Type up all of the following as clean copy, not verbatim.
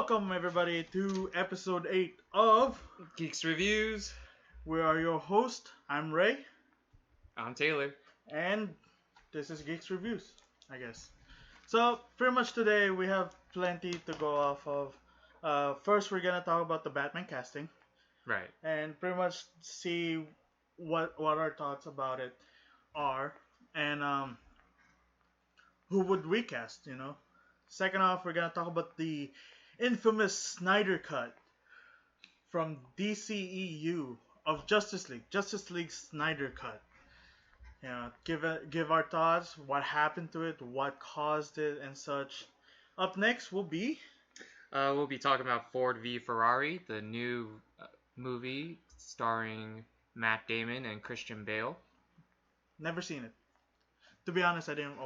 Welcome everybody to episode 8 of Geeks Reviews. We Are Your Host. I'm Ray. I'm Taylor. And this is Geeks Reviews, I guess. So pretty much today we have plenty to go off of. First we're gonna talk about the Batman casting. Right. And pretty much see what our thoughts about it are. And who would we cast, you know? Second off, we're gonna talk about the infamous Snyder Cut from DCEU of Justice League Snyder Cut. You know, give our thoughts, what happened to it, what caused it, and such. Up next will be we'll be talking about Ford v Ferrari, the new movie starring Matt Damon and Christian Bale. Never seen it. To be honest, I didn't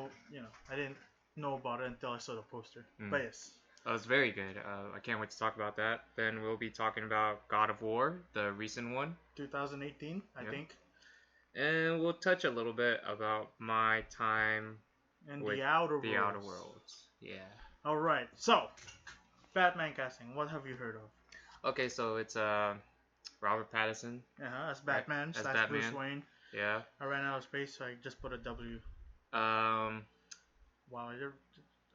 know about it until I saw the poster. But yes. It's very good. I can't wait to talk about that. Then we'll be talking about God of War, the recent one. 2018, I think. And we'll touch a little bit about my time in with the Outer Worlds. Yeah. Alright, so, Batman casting, what have you heard of? Okay, so it's Robert Pattinson. As Batman, as Batman. Bruce Wayne. Yeah. I ran out of space, so I just put a W. Wow.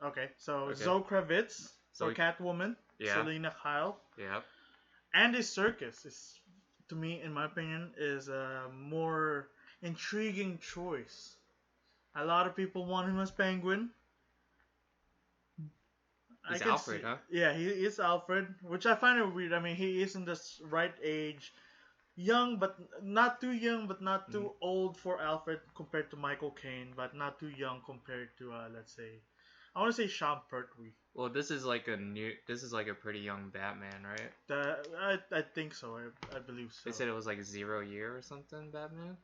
Okay, so Zoe Kravitz for Catwoman. Yeah. Selena Kyle. Yeah. Andy Serkis is, to me, in my opinion, is a more intriguing choice. A lot of people want him as Penguin. He's Alfred, huh? Yeah, he is Alfred, which I find it weird. I mean, he is in this right age. Young, but not too young, but not too old for Alfred compared to Michael Caine, but not too young compared to, let's say, I want to say Sean Pertwee. Well, this is like a pretty young Batman, right? I think so. I believe so. They said it was like 0 year or something, Batman.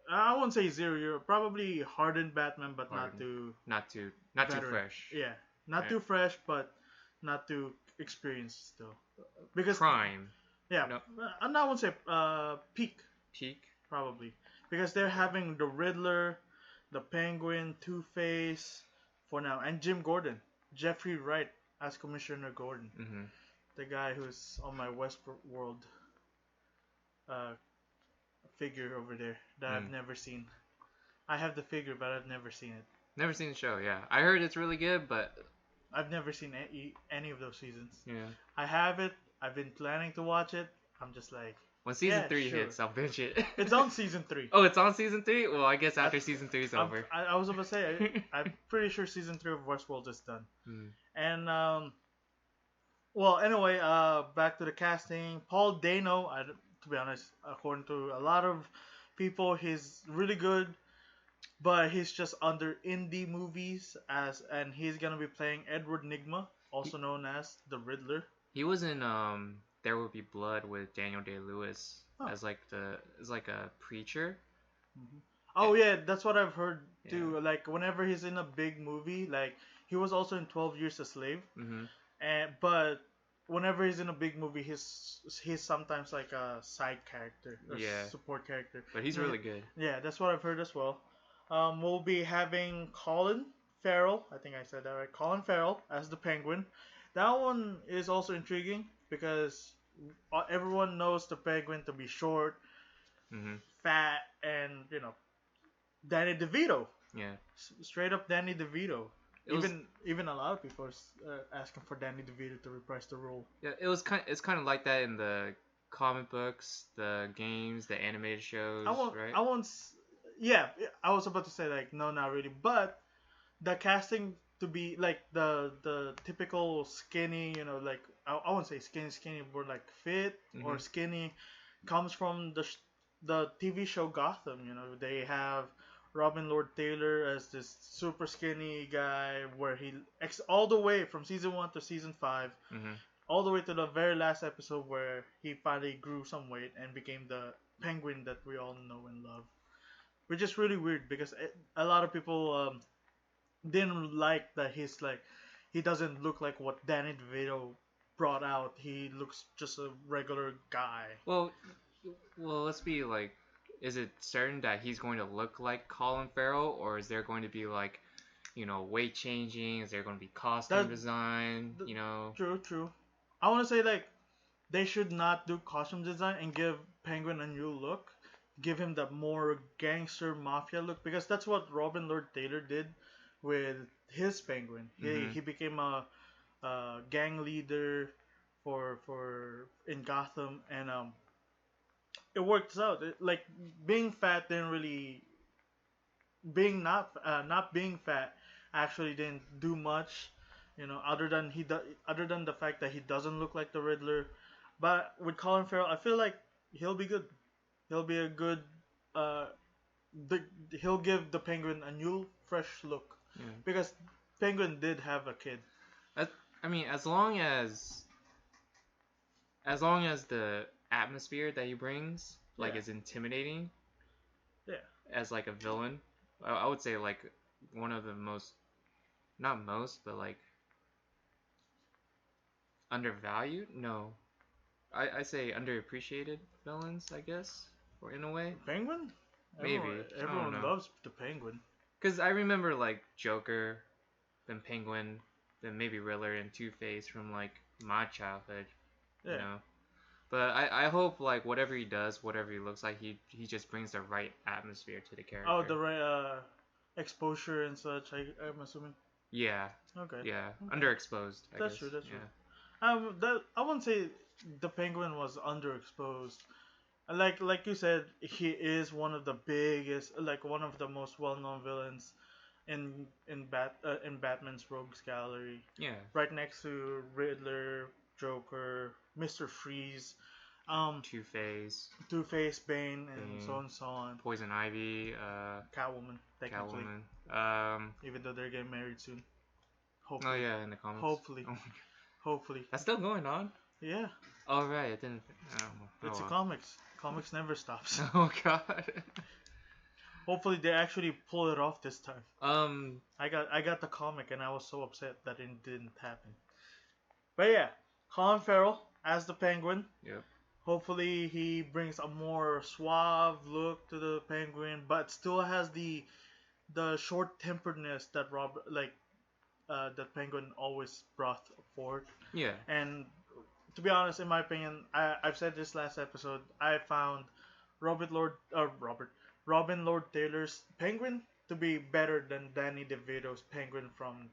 I won't say 0 year. Probably hardened Batman, but not too fresh. Yeah, not too fresh, but not too experienced still. Because prime. Yeah, no. I won't say peak. Peak? Probably. Because they're having the Riddler, the Penguin, Two-Face for now, and Jim Gordon. Jeffrey Wright as Commissioner Gordon. Mm-hmm. The guy who's on my Westworld figure over there that I've never seen. I have the figure, but I've never seen it. Never seen the show, yeah. I heard it's really good, but I've never seen any of those seasons. Yeah. I have it. I've been planning to watch it. I'm just like, when season 3 hits, I'll binge it. It's on season 3. Oh, it's on season 3? Well, I guess after season 3 is over. I was about to say, I'm pretty sure season 3 of Westworld is done. And, well, anyway, back to the casting. Paul Dano, to be honest, according to a lot of people, he's really good. But he's just under indie movies, and he's going to be playing Edward Nygma, also known as the Riddler. He was in There Will Be Blood with Daniel Day-Lewis as like a preacher. Mm-hmm. Oh yeah, that's what I've heard too. Yeah. Like whenever he's in a big movie, like he was also in 12 Years a Slave. Mm-hmm. But whenever he's in a big movie, he's sometimes like a side character or support character. But he's really good. Yeah, that's what I've heard as well. We'll be having Colin Farrell. I think I said that right. Colin Farrell as the Penguin. That one is also intriguing because everyone knows the Penguin to be short, fat, and Danny DeVito. Yeah. Straight up Danny DeVito. Even a lot of people are asking for Danny DeVito to reprise the role. Yeah, it's kind of like that in the comic books, the games, the animated shows. right? Yeah, I was about to say like no, not really, but the casting to be like the typical skinny, like I won't say skinny, but like fit or skinny, comes from the TV show Gotham. They have Robin Lord Taylor as this super skinny guy, where he all the way from season 1 to season 5, all the way to the very last episode where he finally grew some weight and became the Penguin that we all know and love, which is really weird because a lot of people didn't like that he doesn't look like what Danny DeVito brought out. He looks just a regular guy. Well, let's be like, is it certain that he's going to look like Colin Farrell, or is there going to be like, weight changing? Is there going to be costume design? True. I want to say like they should not do costume design and give Penguin a new look. Give him the more gangster mafia look because that's what Robin Lord Taylor did with his Penguin. He Mm-hmm. he became a gang leader for in Gotham and it worked out. Like being fat didn't really not being fat actually didn't do much, other than the fact that he doesn't look like the Riddler. But with Colin Farrell, I feel like he'll be good. He'll be a good. Uh, the, he'll give the Penguin a new, fresh look Yeah. because Penguin did have a kid. As, I mean, as long as the atmosphere that he brings like Yeah. is intimidating Yeah. as like a villain, I would say like one of the most, not most, but like undervalued. No, I say underappreciated villains, I guess, or in a way, Penguin. Everyone, maybe. I don't everyone know. loves the Penguin. Because I remember like Joker, then Penguin, then maybe Riddler and Two Face from like my childhood, Yeah. you know. But I hope like whatever he does, whatever he looks like, he just brings the right atmosphere to the character. Oh, the right exposure and such. I'm assuming. Yeah, Okay. yeah, Okay. underexposed. That's guess. true. That's true. Yeah. That I wouldn't say the Penguin was underexposed. Like you said, he is one of the biggest, like one of the most well-known villains in Batman's Rogues Gallery, Yeah. right next to Riddler, Joker, Mister Freeze, Two Face, Two-Face, Bane, and so Bane. on and so on. Poison Ivy, Catwoman, technically, Catwoman. even though they're getting married soon. Oh Hopefully, yeah, in the comics. hopefully, Oh my hopefully. That's still going on. Yeah, Oh right, it didn't. Oh, it's a well. comics. Comics never stops. Oh god. Hopefully, they actually pull it off this time. um. I got the comic and I was so upset that it didn't happen. But yeah, Colin Farrell as the Penguin. Yep. Hopefully he brings a more suave look to the Penguin, but still has the short temperedness that that Penguin always brought forward. Yeah. And to be honest, in my opinion, I've said this last episode. I found Robin Lord Taylor's Penguin to be better than Danny DeVito's Penguin from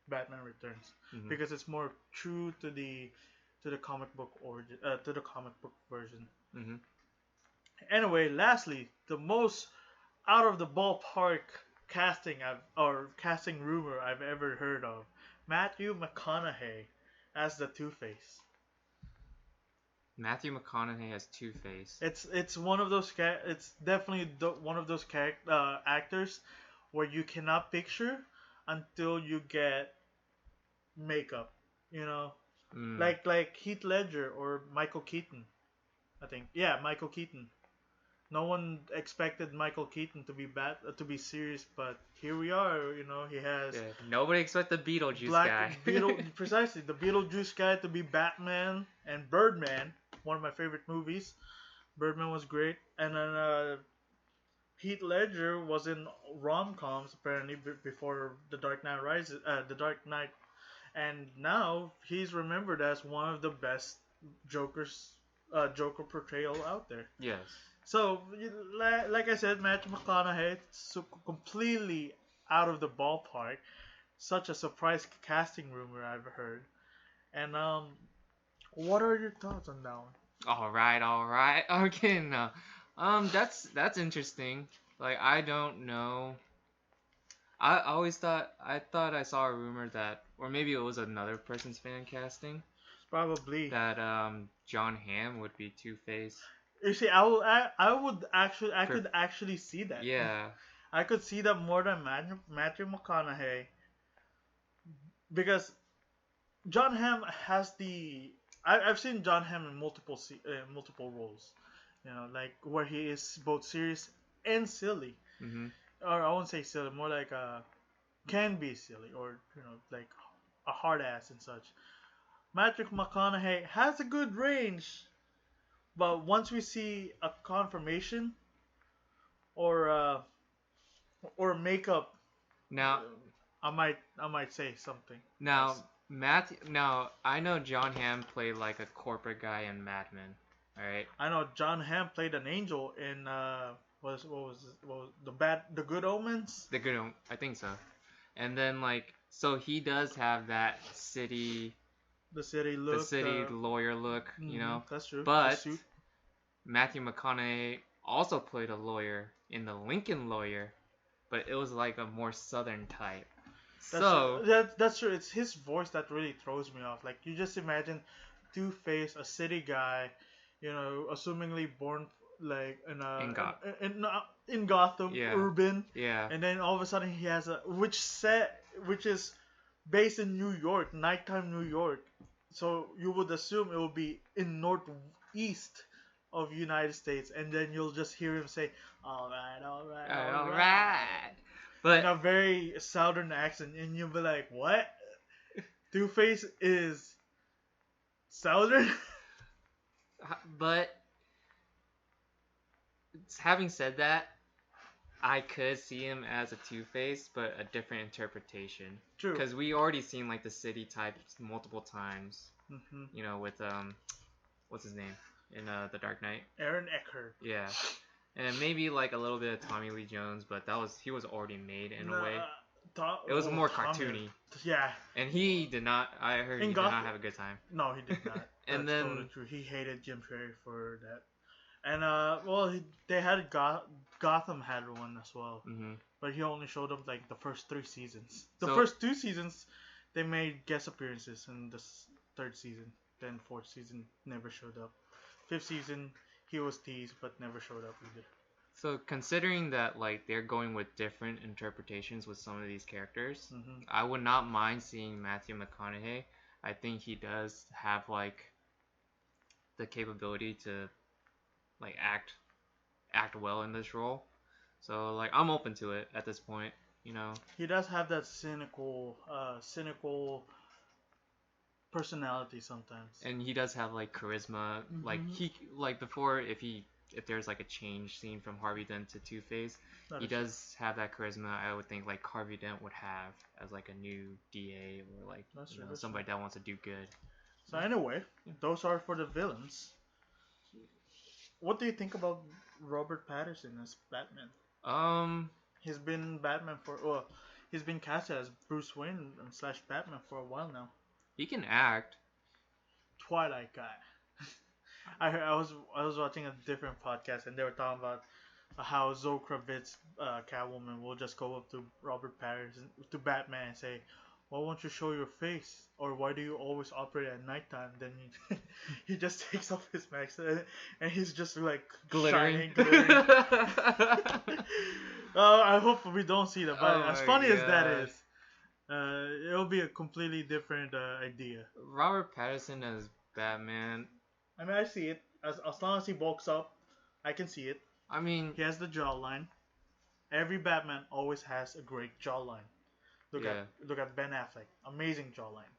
Batman Returns Mm-hmm. because it's more true to the comic book origin to the comic book version. Mm-hmm. Anyway, lastly, the most out of the ballpark casting rumor I've ever heard of: Matthew McConaughey as the Two-Face. Matthew McConaughey as Two Face. It's one of those it's definitely one of those actors where you cannot picture until you get makeup, you know, Mm. like Heath Ledger or Michael Keaton. I think Michael Keaton. No one expected Michael Keaton to be serious, but here we are. You know, he has Yeah, nobody expect the Beetlejuice guy. Precisely the Beetlejuice guy to be Batman and Birdman, one of my favorite movies. Birdman was great, and then Heath Ledger was in rom-coms apparently before The Dark Knight Rises, The Dark Knight, and now he's remembered as one of the best Joker portrayal out there. Yes. So, like I said, Matthew McConaughey, so completely out of the ballpark. Such a surprise casting rumor I've heard. And what are your thoughts on that one? All right. Okay, no. That's interesting. Like I don't know. I always thought I saw a rumor that, or maybe it was another person's fan casting, Probably. that John Hamm would be Two Face. You see, I could actually see that. Yeah. I could see that more than Matthew McConaughey, because John Hamm has I've seen John Hamm in multiple roles, you know, like where he is both serious and silly, Mhm. or I won't say silly, more like can be silly, or you know, like a hard ass and such. Matthew McConaughey has a good range, but once we see a confirmation or makeup, Now I might say something. now else. Now I know John Hamm played like a corporate guy in Mad Men. All right. I know John Hamm played an angel in what was the Good Omens. I think so. And then like, so he does have that The city lawyer look, you know. that's true. The But suit. Matthew McConaughey also played a lawyer in The Lincoln Lawyer, but it was like a more southern type. That's true. It's his voice that really throws me off. Like you just imagine Two-Face, a city guy, assumingly born like in Gotham, Yeah. urban, Yeah. and then all of a sudden he has which is based in New York, nighttime New York. So you would assume it will be in northeast of United States, and then you'll just hear him say, "All right, all right, all right." But in a very southern accent, and you'll be like, "What? Two-Face is southern?" But having said that, I could see him as a Two-Face, but a different interpretation. True. Because we already seen like the city types multiple times. Mm-hmm. You know, with what's his name in The Dark Knight? Aaron Eckhart. Yeah. And maybe like a little bit of Tommy Lee Jones, but he was already made in a way. It was more cartoony. Yeah. And he did not. I heard he did not have a good time. No, he did not. And That's then totally true. He hated Jim Carrey for that. And they had Gotham had one as well, but he only showed up like the first 3 seasons. The first 2 seasons, they made guest appearances, and the third season, then 4th season never showed up. 5th season, he was teased but never showed up either. So considering that like they're going with different interpretations with some of these characters, I would not mind seeing Matthew McConaughey. I think he does have like the capability to like act well in this role. So like I'm open to it at this point, you know. He does have that cynical personality sometimes. And he does have like charisma. Like before if there's like a change scene from Harvey Dent to Two-Face, he does have that charisma I would think like Harvey Dent would have as like a new DA or like somebody that wants to do good. So anyway, those are for the villains. What do you think about Robert Pattinson as Batman? He's been he's been casted as Bruce Wayne / Batman for a while now. He can act. Twilight guy. I was watching a different podcast, and they were talking about how Zoe Kravitz, Catwoman, will just go up to Robert Pattinson, to Batman, and say, "Why won't you show your face? Or why do you always operate at nighttime?" Then he just takes off his mask, and he's just like glittering. Glittering. I hope we don't see that. But as funny as that is, it'll be a completely different idea. Robert Pattinson as Batman. I mean, I see it. As long as he bulks up, I can see it. I mean, he has the jawline. Every Batman always has a great jawline. Look at Ben Affleck, amazing jawline.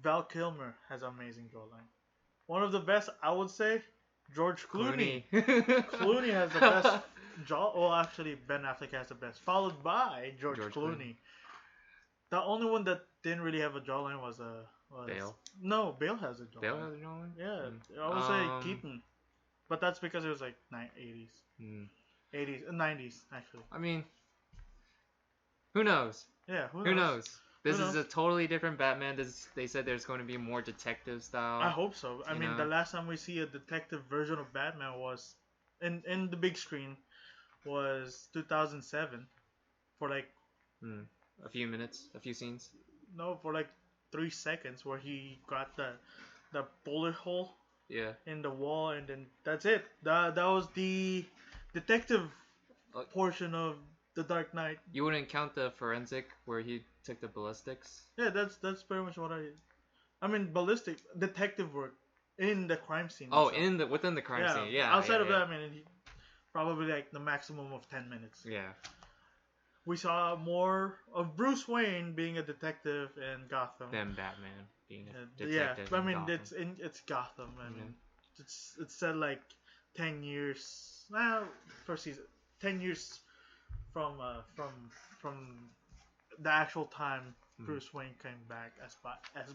Val Kilmer has amazing jawline. One of the best, I would say, George Clooney. Clooney has the best jaw. Well, actually, Ben Affleck has the best, followed by George Clooney. The only one that didn't really have a jawline was Bale. No, Bale has a jawline. Bale has a jawline? Yeah, I would say Keaton, but that's because it was like 80s, 80s, 90s actually. I mean, who knows? Yeah, who knows? This is a totally different Batman. They said there's going to be more detective style. I hope so. I mean, the last time we see a detective version of Batman was in the big screen was 2007 for like a few minutes, a few scenes. No, for like 3 seconds where he got the bullet hole in the wall, and then that's it. That was the detective portion of The Dark Knight. You wouldn't count the forensic where he took the ballistics? Yeah, that's pretty much what I mean, ballistic detective work in the crime scene. Oh, within the crime scene. Yeah. Outside of that, I mean, probably like the maximum of 10 minutes. Yeah. We saw more of Bruce Wayne being a detective in Gotham than Batman being a detective. Yeah, I mean Gotham. it's Gotham. I mean, it's said like 10 years. First season, 10 years from the actual time Bruce Wayne came back as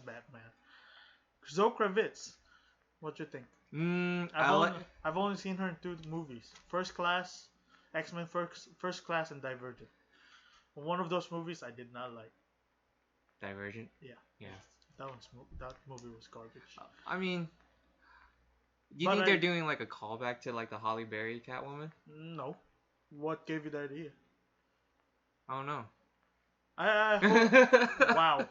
Batman. Zoe Kravitz, what you think? I've only seen her in 2 movies: First Class, X-Men First Class, and Divergent. One of those movies I did not like. Divergent. Yeah. Yeah. That movie was garbage. I mean, do you But think they're doing like a callback to like the Halle Berry Catwoman? No. What gave you the idea? I don't know. I hope. Wow.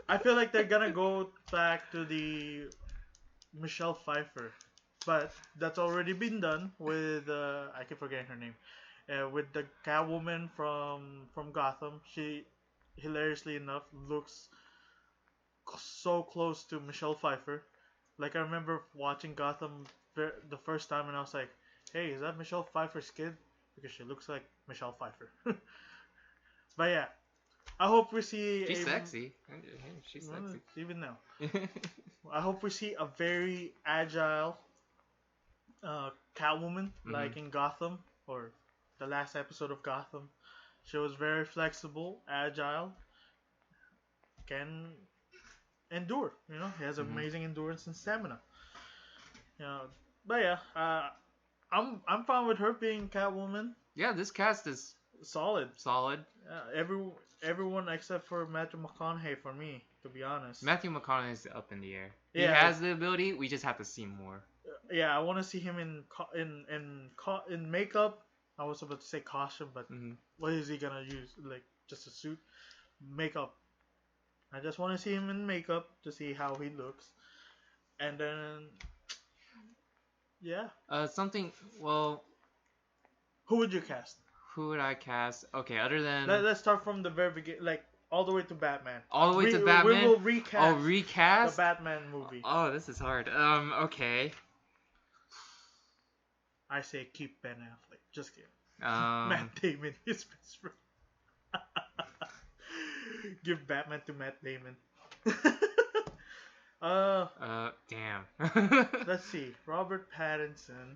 I feel like they're gonna go back to the Michelle Pfeiffer, but that's already been done with I keep forgetting her name. With the Catwoman from Gotham, she hilariously enough looks so close to Michelle Pfeiffer. Like I remember watching Gotham the first time, and I was like, "Hey, is that Michelle Pfeiffer's kid?" Because she looks like Michelle Pfeiffer. But yeah, I hope we see. She's sexy. She's sexy. Even now. I hope we see a very agile Catwoman, like in Gotham, or the last episode of Gotham. She was very flexible, agile, can endure. He has amazing endurance and stamina. But yeah, I'm fine with her being Catwoman. Yeah, this cast is solid. Everyone except for Matthew McConaughey, for me, to be honest. Matthew McConaughey is up in the air. Yeah. He has the ability. We just have to see more. Yeah, I want to see him in makeup. I was about to say costume, but what is he gonna use? Like just a suit, makeup. I just want to see him in makeup to see how he looks, and then yeah. Well. Who would you cast? Who would I cast? Okay, other than let's start from the very beginning, like all the way to Batman. All the way to Batman. We will recast. Oh, recast the Batman movie. Oh, this is hard. Okay. I say keep Ben Affleck. Just kidding. Matt Damon, his best friend. Give Batman to Matt Damon. Damn. Let's see. Robert Pattinson.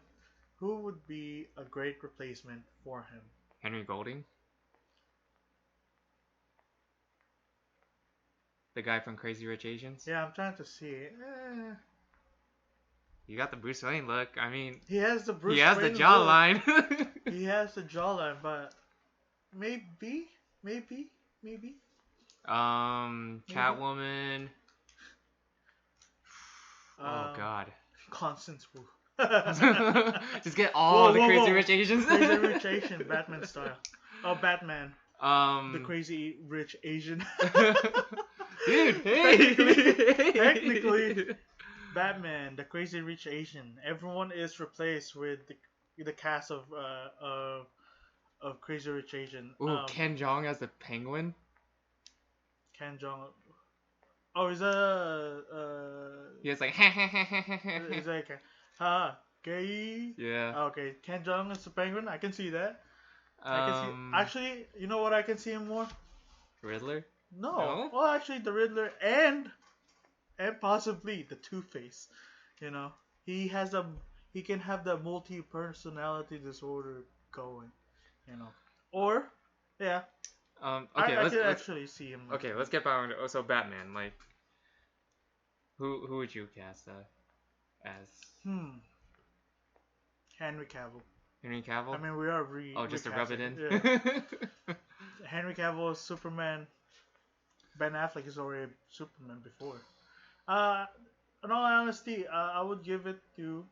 Who would be a great replacement for him? Henry Golding? The guy from Crazy Rich Asians? Yeah, I'm trying to see. You got the Bruce Wayne look. I mean, he has the Bruce. He has Wayne the jawline. He has the jawline, but maybe. Catwoman. Oh God. Constance Wu. Just get all the Crazy Rich Asians. Crazy Rich Asian, Batman style. Oh, Batman. The Crazy Rich Asian. Dude, hey. Technically, Batman, the Crazy Rich Asian. Everyone is replaced with the cast of Crazy Rich Asian. Ooh, Ken Jeong as the Penguin. Ken Jeong. Oh, is that He has like. Is that gay? Yeah. Okay, Ken Jeong is the Penguin. I can see that. I can see. Actually, you know what? I can see him more. Riddler. No. Well, actually, the Riddler and possibly the Two-Face. He can have the multi-personality disorder going. Or yeah. Okay. I can actually see him. Okay, let's get back on. So Batman, like, who would you cast as? Henry Cavill. Henry Cavill. I mean, we are just to rub it in. Yeah. Henry Cavill is Superman. Ben Affleck is already Superman before. In all honesty, I would give it to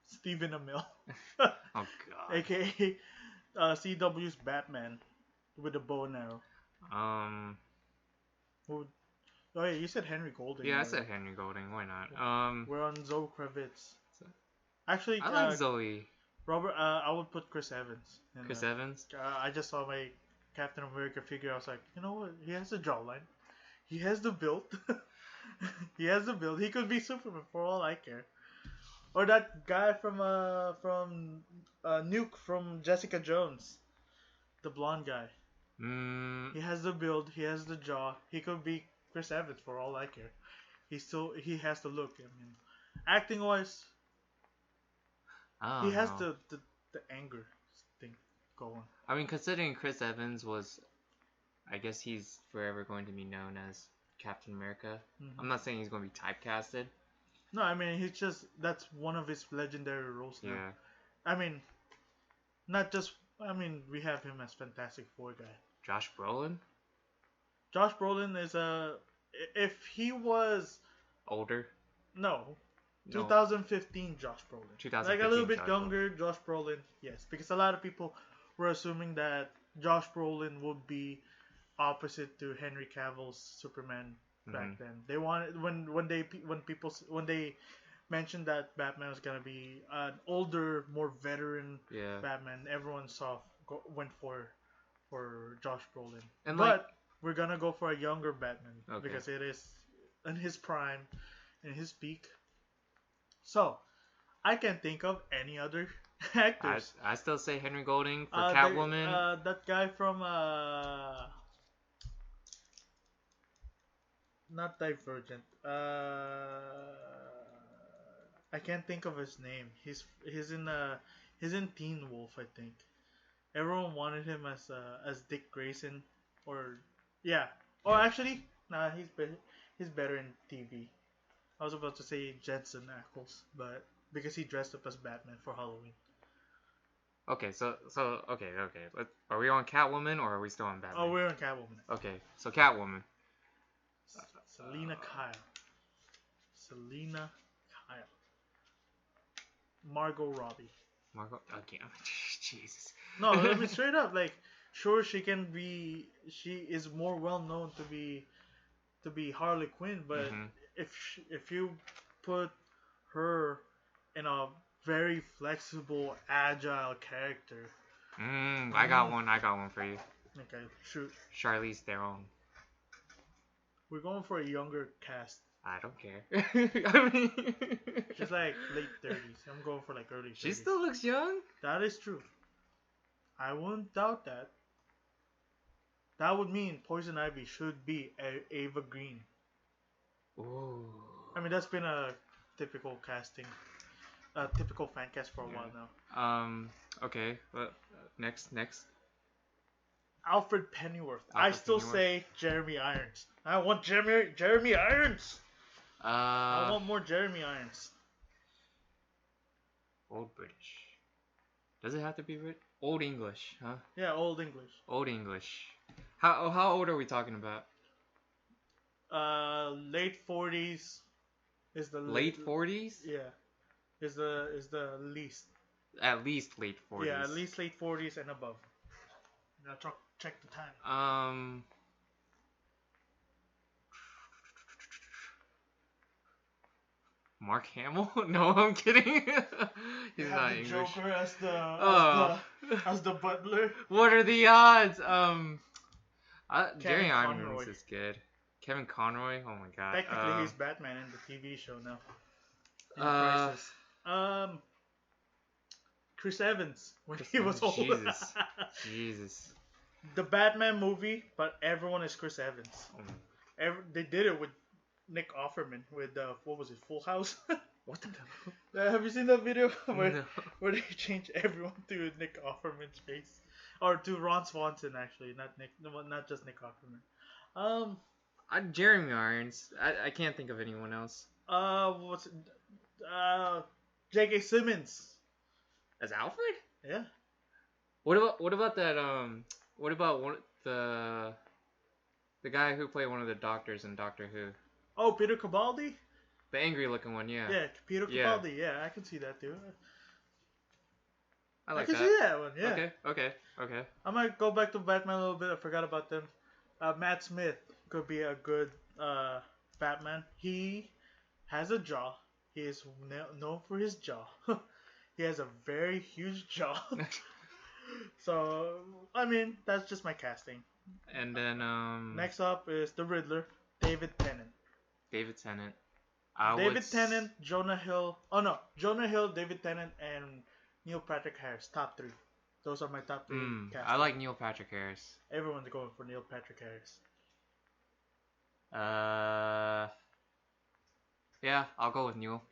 Stephen Amell. Oh God. AKA CW's Batman with a bow and arrow. Oh yeah, you said Henry Golding. Yeah, I said Henry Golding. Why not? We're on Zoe Kravitz. Actually, I like Zoe. Robert, I would put Chris Evans. Chris Evans. I just saw my Captain America figure. I was like, you know what? He has the jawline. He has the build. He has the build. He could be Superman for all I care. Or that guy from Nuke from Jessica Jones, the blonde guy. He has the build. He has the jaw. He could be Chris Evans for all I care. He has the look. I mean, acting wise, he has the anger thing going. I mean, considering Chris Evans was I guess he's forever going to be known as Captain America. Mm-hmm. I'm not saying he's going to be typecasted. No, I mean that's one of his legendary roles now. Yeah. I mean, not just. I mean, we have him as Fantastic Four guy. Josh Brolin? Josh Brolin is a. If he was Older? no, No. 2015 Josh Brolin. 2015 Like a little bit Josh younger Josh Brolin, yes, because a lot of people were assuming that Josh Brolin would be opposite to Henry Cavill's Superman back then. They wanted when they mentioned that Batman was gonna be an older, more veteran Yeah. Batman, everyone went for Josh Brolin. And but we're gonna go for a younger Batman Okay. because it is in his prime, in his peak. So I can't think of any other actors. I still say Henry Golding for Catwoman. That guy from not Divergent. I can't think of his name. He's in Teen Wolf, I think. Everyone wanted him as Dick Grayson, or yeah. Oh, Yeah. actually, nah. He's better in TV. I was about to say Jensen Ackles, but because he dressed up as Batman for Halloween. Okay, so okay. Are we on Catwoman or are we still on Batman? Oh, we're on Catwoman. Okay, so Catwoman. Selena Kyle. Selena Kyle. Margot Robbie. Margot. Okay, Jesus. No, I mean straight up. Like, sure, she is more well known to be Harley Quinn, but if you put her in a very flexible, agile character. I got one for you. Okay, shoot. Charlize Theron. We're going for a younger cast. I don't care. I mean, She's like late 30s. I'm going for like early 30s. She still looks young. That is true. I wouldn't doubt that. That would mean Poison Ivy should be Ava Green. Ooh. I mean, that's been a typical casting, a typical fan cast for a while now. Okay. Next. Alfred Pennyworth. I still say Jeremy Irons. I want Jeremy Irons. I want more Jeremy Irons. Old British. Does it have to be Brit? Old English, huh? Yeah, Old English. Old English. How old are we talking about? Late 40s is the late 40s? Yeah, is the least. At least late 40s. Yeah, at least late 40s and above. Now check the time. Mark Hamill? No, I'm kidding. He's not the English. Joker as the butler. What are the odds? Jerry Conroy. Irons is good. Kevin Conroy? Oh my god. Technically, he's Batman in the TV show now. In Crisis. Chris Evans when he was old. Jesus. The Batman movie, but everyone is Chris Evans. They did it with Nick Offerman with what was it, Full House? What the hell? Have you seen that video where they change everyone to Nick Offerman's face, or to Ron Swanson actually, not just Nick Offerman. Jeremy Irons. I can't think of anyone else. What's it? J.K. Simmons As Alfred? Yeah. What about that? What about the guy who played one of the doctors in Doctor Who? Oh, Peter Capaldi. The angry looking one, yeah. Yeah, Peter Capaldi. Yeah, I can see that too. I can see that one. Yeah. Okay. I might go back to Batman a little bit. I forgot about them. Matt Smith could be a good Batman. He has a jaw. He is known for his jaw. He has a very huge jaw. So, I mean, that's just my casting. And then next up is the Riddler, David Tennant. David Tennant. Tennant, Jonah Hill. Oh no, Jonah Hill, David Tennant, and Neil Patrick Harris. Top 3. Those are my top 3 castings. I like Neil Patrick Harris. Everyone's going for Neil Patrick Harris. Yeah, I'll go with Neil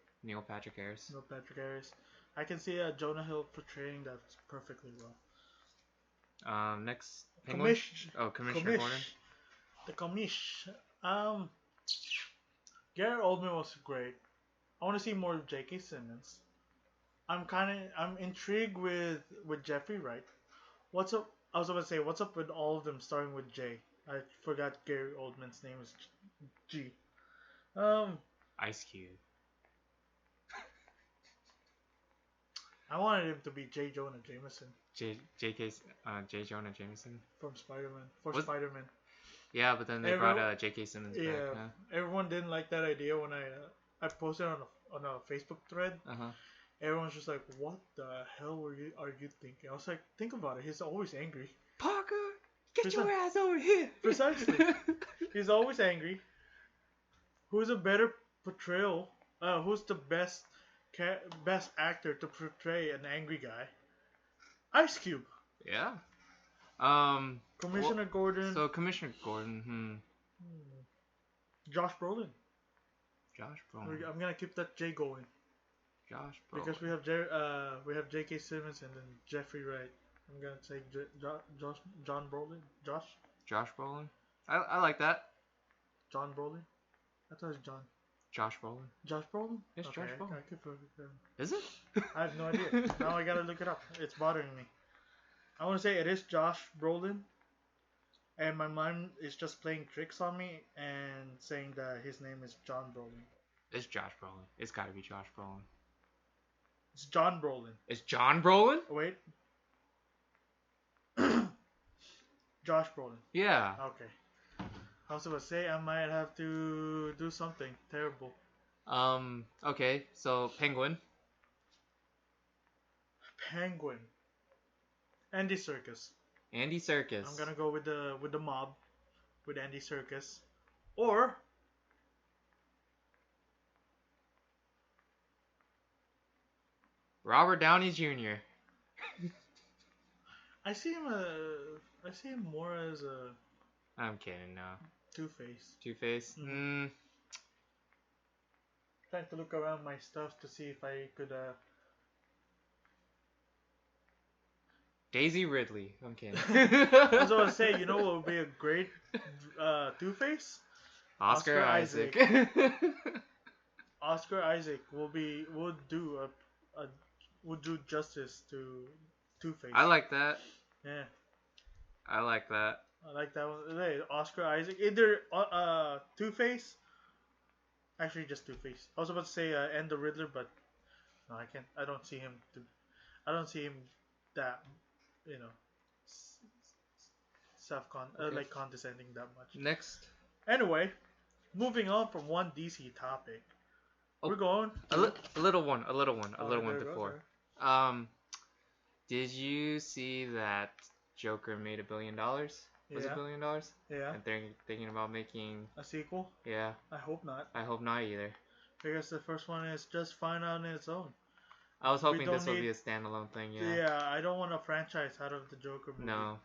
Patrick Harris. Neil Patrick Harris. I can see Jonah Hill portraying that perfectly well. Next Penguin. Commish. Oh, Commissioner Gordon. The commish. Um, Gary Oldman was great. I want to see more of J.K. Simmons. I'm intrigued with Jeffrey Wright. What's up? I was about to say, what's up with all of them starting with J? I forgot Gary Oldman's name is G. Um, Ice Cube. I wanted him to be J. Jonah Jameson J. Jonah Jameson from Spider-Man. Spider-Man. Yeah, but then they brought J.K. Simmons back. Yeah, everyone didn't like that idea when I posted on a Facebook thread. Everyone's just like, "What the hell are you thinking?" I was like, "Think about it. He's always angry." Parker, get your ass over here. Precisely. He's always angry. Who's a better portrayal? Who's the best actor to portray an angry guy? Ice Cube. Yeah. Commissioner Gordon. So Commissioner Gordon. Josh Brolin. Josh Brolin. I'm gonna keep that J going. Josh Brolin. Because we have J.K. Simmons and then Jeffrey Wright. I'm gonna say John Brolin. Josh Brolin. I like that. John Brolin. I thought it was John. Josh Brolin. Josh Brolin? It's Josh Brolin. Is it? I have no idea. Now I gotta look it up. It's bothering me. I want to say it is Josh Brolin, and my mind is just playing tricks on me and saying that his name is John Brolin. It's Josh Brolin. It's gotta be Josh Brolin. It's John Brolin. It's John Brolin? Wait. Josh Brolin. Yeah. Okay. I was about to say I might have to do something terrible. Okay, so Penguin. Andy Serkis. Andy Serkis. I'm gonna go with the mob, with Andy Serkis, or Robert Downey Jr. I see him more as a. I'm kidding, no. Two-Face. Two-Face? Trying to look around my stuff to see if I could Daisy Ridley. I'm kidding. I was about to say, you know what would be a great Two-Face? Oscar Isaac. Oscar Isaac would do justice to Two-Face. I like that. Yeah. I like that. I like that one. Hey, Oscar Isaac. Either Two-Face. Actually, just Two-Face. I was about to say and the Riddler, but no, I can't. I don't see him that, like condescending that much. Next. Anyway, moving on from one DC topic, we're going a little one before. Did you see that Joker made $1 billion? Was it $1 billion? Yeah. And they're thinking about making a sequel? Yeah. I hope not. I hope not either. Because the first one is just fine on its own. I was hoping this would be a standalone thing, yeah. Yeah, I don't want a franchise out of the Joker movie. No.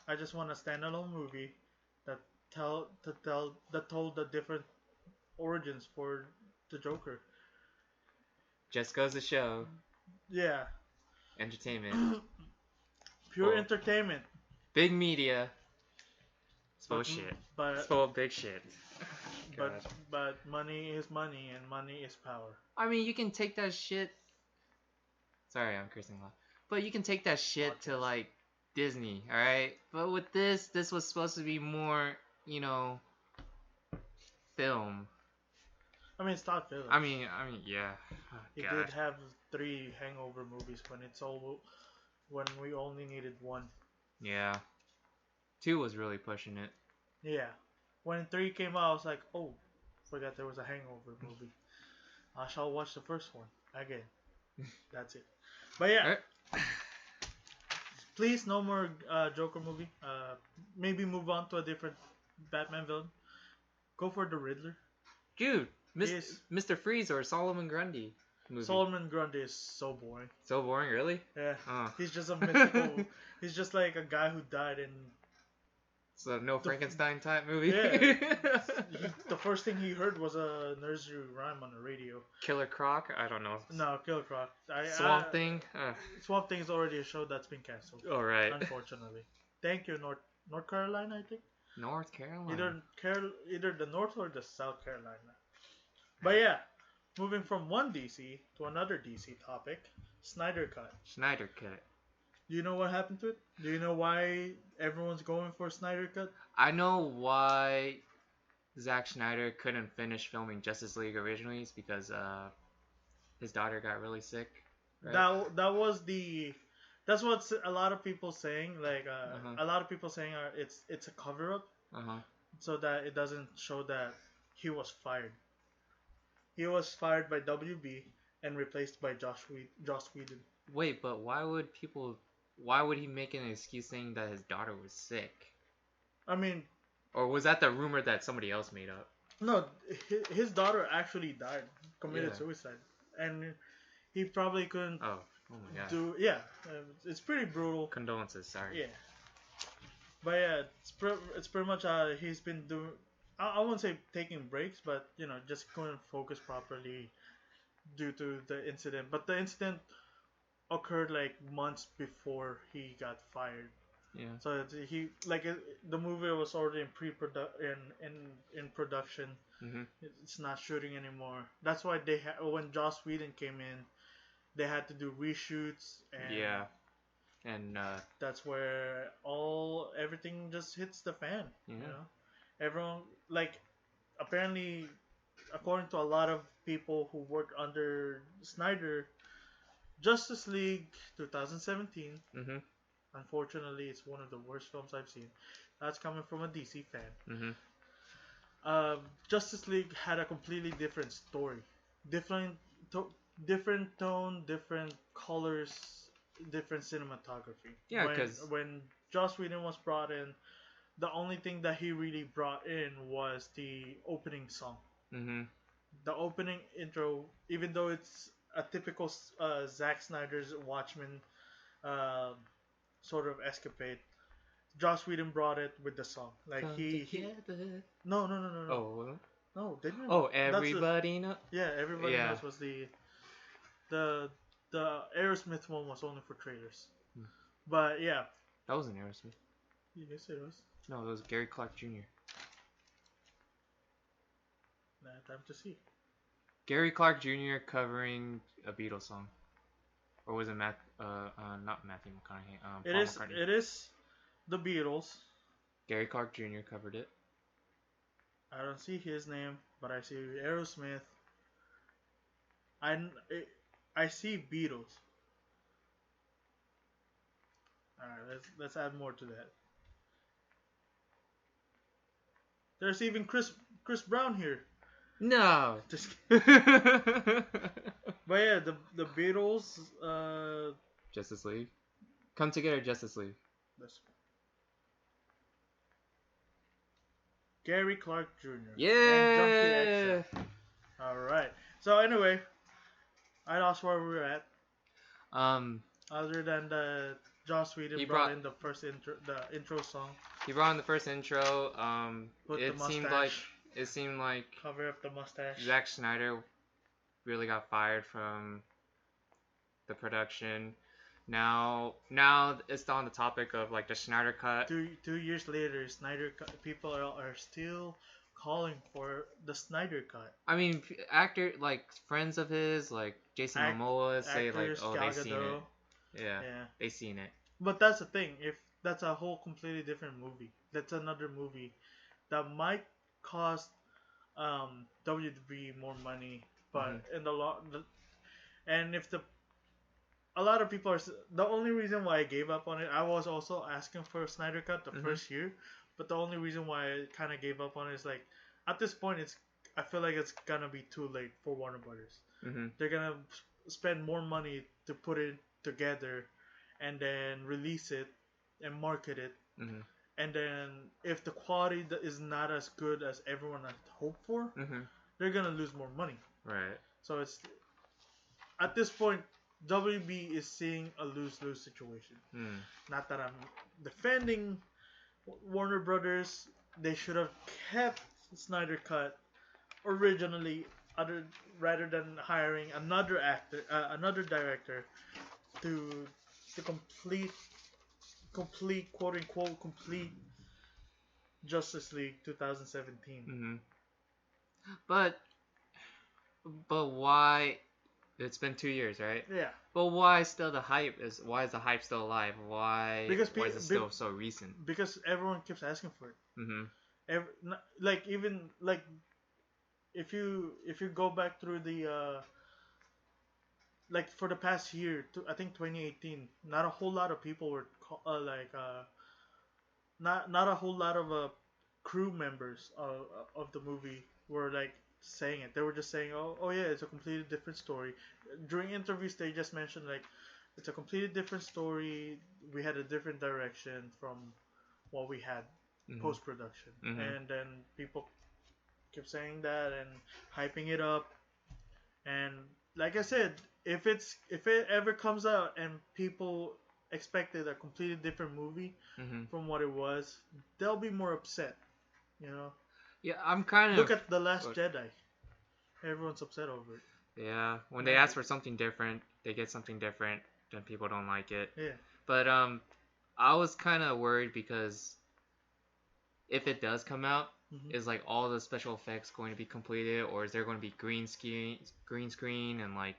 I just want a standalone movie that told the different origins for the Joker. Just goes to show. Yeah. Entertainment. Pure entertainment. Big media. It's full of shit. It's full of big shit. But money is money and money is power. I mean, you can take that shit. Sorry, I'm cursing a lot. But you can take that shit to like Disney, alright? But with this was supposed to be more, film. I mean, it's not film. I mean, yeah. Oh, it did have 3 Hangover movies when we only needed 1. Yeah. 2 was really pushing it. Yeah. When 3 came out, I was like, oh, forgot there was a Hangover movie. I shall watch the first one again. That's it. But yeah. Please, no more Joker movie. Maybe move on to a different Batman villain. Go for the Riddler. Dude, Mr. Freeze or Solomon Grundy movie. Solomon Grundy is so boring. So boring, really? Yeah. He's just a mythical. He's just like a guy who died in. So no Frankenstein type movie. Yeah. The first thing he heard was a nursery rhyme on the radio. Killer Croc? I don't know. No, Killer Croc. Swamp Thing? Swamp Thing is already a show that's been cancelled. All right. Unfortunately. Thank you, North Carolina, I think. North Carolina. Either the North or the South Carolina. But yeah, moving from one DC to another DC topic, Snyder Cut. Snydercut. Do you know what happened to it? Do you know why everyone's going for Snyder Cut? I know why Zack Snyder couldn't finish filming Justice League originally. It's because his daughter got really sick. Right? That was the that's what a lot of people saying. Like a lot of people saying it's a cover up, so that it doesn't show that he was fired. He was fired by WB and replaced by Joss Whedon. Wait, but why would people? Why would he make an excuse saying that his daughter was sick? I mean, or was that the rumor that somebody else made up? No, his daughter actually died, committed suicide, and he probably couldn't. Oh my god. It's pretty brutal. Condolences, sorry. Yeah, but yeah, it's pretty much he's been doing. I won't say taking breaks, but just couldn't focus properly due to the incident. But the incident occurred like months before he got fired. Yeah. So the movie was already in production. Mm-hmm. It's not shooting anymore. That's why when Joss Whedon came in, they had to do reshoots. And that's where everything just hits the fan. Yeah. Everyone apparently, according to a lot of people who work under Snyder, Justice League 2017. Mm-hmm. Unfortunately, it's one of the worst films I've seen. That's coming from a DC fan. Mm-hmm. Justice League had a completely different story, different tone, different colors, different cinematography. Yeah, because when Joss Whedon was brought in, the only thing that he really brought in was the opening song. Mm-hmm. The opening intro, even though it's a typical Zack Snyder's Watchmen sort of escapade, Joss Whedon brought it with the song. Like No. Oh. No, didn't. Oh, everybody knows. Yeah, everybody knows was the Aerosmith one was only for trailers. But yeah. That wasn't Aerosmith. Yes, it was. No, it was Gary Clark Jr. Time to see. Gary Clark Jr. covering a Beatles song, or was it not Matthew McConaughey? Paul McCartney. It is the Beatles. Gary Clark Jr. covered it. I don't see his name, but I see Aerosmith. I see Beatles. Alright, let's add more to that. There's even Chris Brown here. No. Just but yeah, the Beatles. Justice League. Come together, Justice League. Gary Clark Jr. Yeah. All right. So anyway, I lost where we were at. Other than the Joss Whedon brought in the first intro song. He brought in the first intro. It seemed like cover up the mustache. Zack Snyder really got fired from the production. Now it's on the topic of like the Snyder Cut. 2 years later, Snyder Cut, people are still calling for the Snyder Cut. I mean, friends of his, like Jason Momoa, say like, oh, they seen it. Yeah, they seen it. But that's the thing. If that's a whole completely different movie, that's another movie that might cost WWE more money, but in the and if a lot of people are the only reason why I gave up on it. I was also asking for a Snyder Cut the first year, but the only reason why I kind of gave up on it is like at this point I feel like it's gonna be too late for Warner Brothers. They're gonna spend more money to put it together and then release it and market it. And then if the quality is not as good as everyone had hoped for, they're gonna lose more money. Right. So it's at this point, WB is seeing a lose-lose situation. Not that I'm defending Warner Brothers. They should have kept Snyder Cut originally, rather than hiring another director to complete complete, quote unquote, complete Justice League 2017. Mm-hmm. But why? It's been 2 years, right? Yeah, But why still the hype is? Why is the hype still alive? Why? because Why is it still so recent? because everyone keeps asking for it. Mm-hmm. Like even like if you go back through the like for the past year, I think 2018, not a whole lot of people were not a whole lot of crew members of the movie were like saying it. They were just saying, oh yeah, it's a completely different story. During interviews, they just mentioned like it's a completely different story. We had a different direction from what we had Mm-hmm. post production, Mm-hmm. and then people kept saying that and hyping it up. And like I said, if it ever comes out and people expected a completely different movie Mm-hmm. from what it was, they'll be more upset. You know, Yeah, I'm kind look of. at The Last Jedi. Everyone's upset over it. Yeah, when they ask for something different, they get something different, then people don't like it. Yeah. But I was kind of worried because if it does come out, is like all the special effects going to be completed, or is there going to be green screen, and like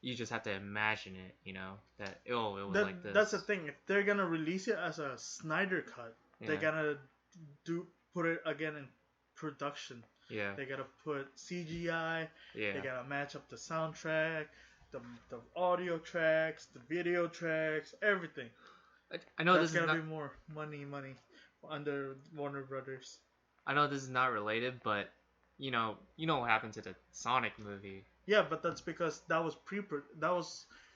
you just have to imagine it, that it was like this. That's the thing. If they're gonna release it as a Snyder cut, they're gonna put it again in production. Yeah. They gotta put CGI. Yeah. They gotta match up the soundtrack, the audio tracks, the video tracks, everything. I know That's this is gonna not be more money under Warner Brothers. I know this is not related, but you know what happened to the Sonic movie. Yeah, but that's because that was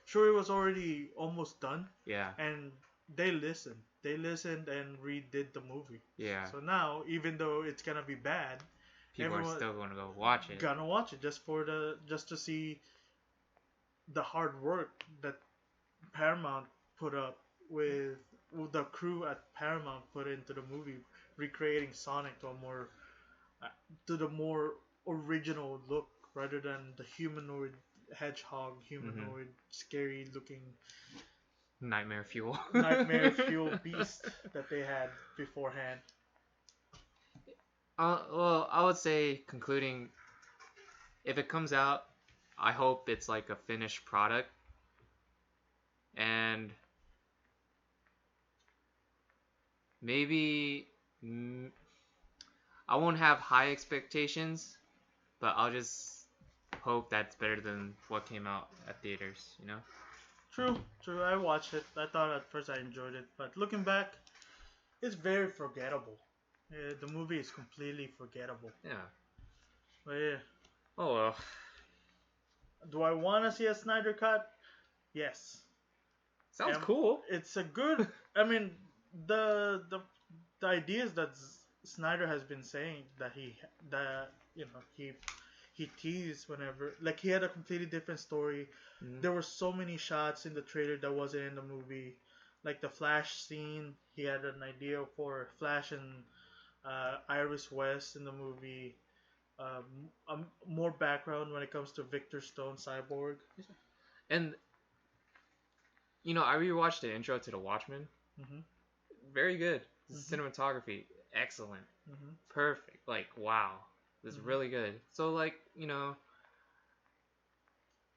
sure it was already almost done. Yeah. And they listened. They listened and redid the movie. Yeah. So now, even though it's gonna be bad, people are still gonna go watch it. Gonna watch it just to see the hard work that Paramount put up with the crew at Paramount put into the movie, recreating Sonic to the more original look rather than the humanoid hedgehog, scary looking nightmare fuel beast that they had beforehand. Well, I would say concluding, if it comes out, I hope it's like a finished product, and maybe I won't have high expectations, but I'll just hope that's better than what came out at theaters, True. I watched it. I thought at first I enjoyed it, but looking back, it's very forgettable. Yeah, the movie is completely forgettable. Yeah. But yeah. Oh well. Do I want to see a Snyder cut? Yes. Sounds cool. It's a good. I mean, the ideas that Snyder has been saying that he teased whenever, like, he had a completely different story. Mm-hmm. There were so many shots in the trailer that wasn't in the movie, like the Flash scene. He had an idea for Flash and Iris West in the movie. More background when it comes to Victor Stone Cyborg. And I rewatched the intro to The Watchmen. Mm-hmm. Very good. Cinematography, excellent. Mm-hmm. Perfect. Like, wow. This is really good. So, like,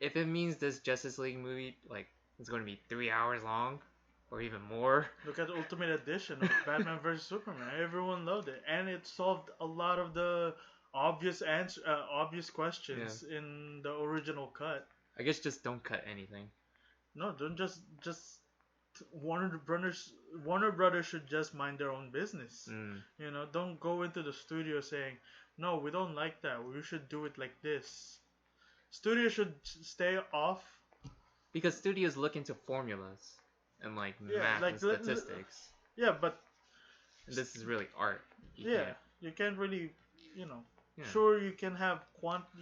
if it means this Justice League movie, like, it's going to be 3 hours long, or even more. Look at the Ultimate Edition of Batman vs Superman. Everyone loved it, and it solved a lot of the obvious questions in the original cut. I guess just don't cut anything. No, don't just Warner Brothers should just mind their own business. Don't go into the studio saying, no, we don't like that, we should do it like this. Studios should stay off, because studios look into formulas and like math and statistics. Yeah, but this is really art. You can't really, Sure, you can have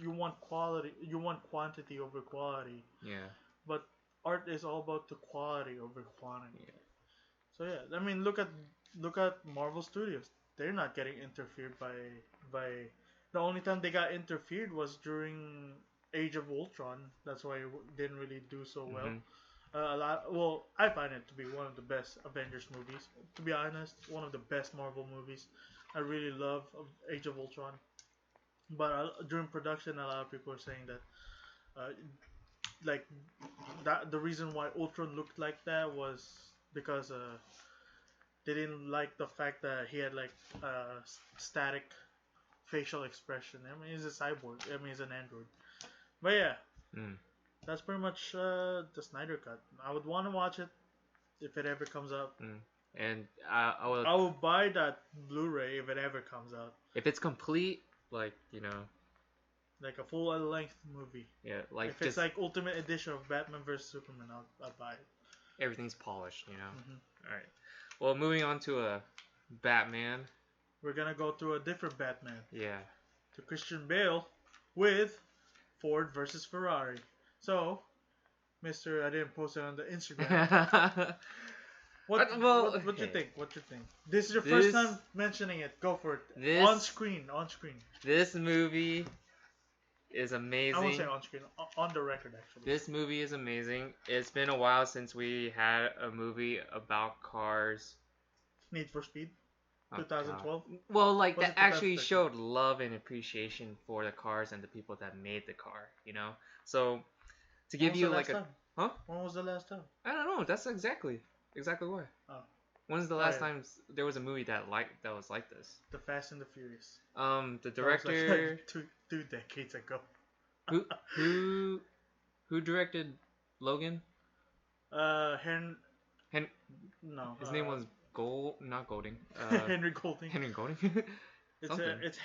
you want quality, you want quantity over quality. Yeah. But art is all about the quality over quantity. Yeah. So yeah, I mean, look at Marvel Studios. They're not getting interfered by. The only time they got interfered was during Age of Ultron. That's why it didn't really do so well. A lot. Well, I find it to be one of the best Avengers movies. To be honest, one of the best Marvel movies. I really love Age of Ultron. But during production, a lot of people are saying that, like, that the reason why Ultron looked like that was because they didn't like the fact that he had like static facial expression. I mean, he's a cyborg. I mean, he's an android. But yeah, Mm. that's pretty much the Snyder cut. I would want to watch it if it ever comes out. Mm. And I will. I will buy that Blu-ray if it ever comes out, If it's complete, like like a full length movie. yeah, like If just it's like Ultimate Edition of Batman vs Superman, I'll buy it. everything's polished. Hmm. All right. Well, moving on to a Batman. We're gonna go through a different Batman, Yeah. to Christian Bale with Ford versus Ferrari. So, Mister, I didn't post it on the Instagram. What you think? What you think? This is your first time mentioning it. Go for it. On screen. This movie is amazing. I won't say on screen. On the record, actually. This movie is amazing. It's been a while since we had a movie about cars. Need for Speed. Oh, 2012. God. Well, like Was that it actually 2013? showed love and appreciation for the cars and the people that made the car. So to give you like time? huh? When was the last time? I don't know. That's exactly why. Oh. When's the last time there was a movie that was like this? The Fast and the Furious. The That was like director two decades ago. who directed Logan? Hen. Hen- No. His name was not Golding. Henry Golding. Henry Golding. It's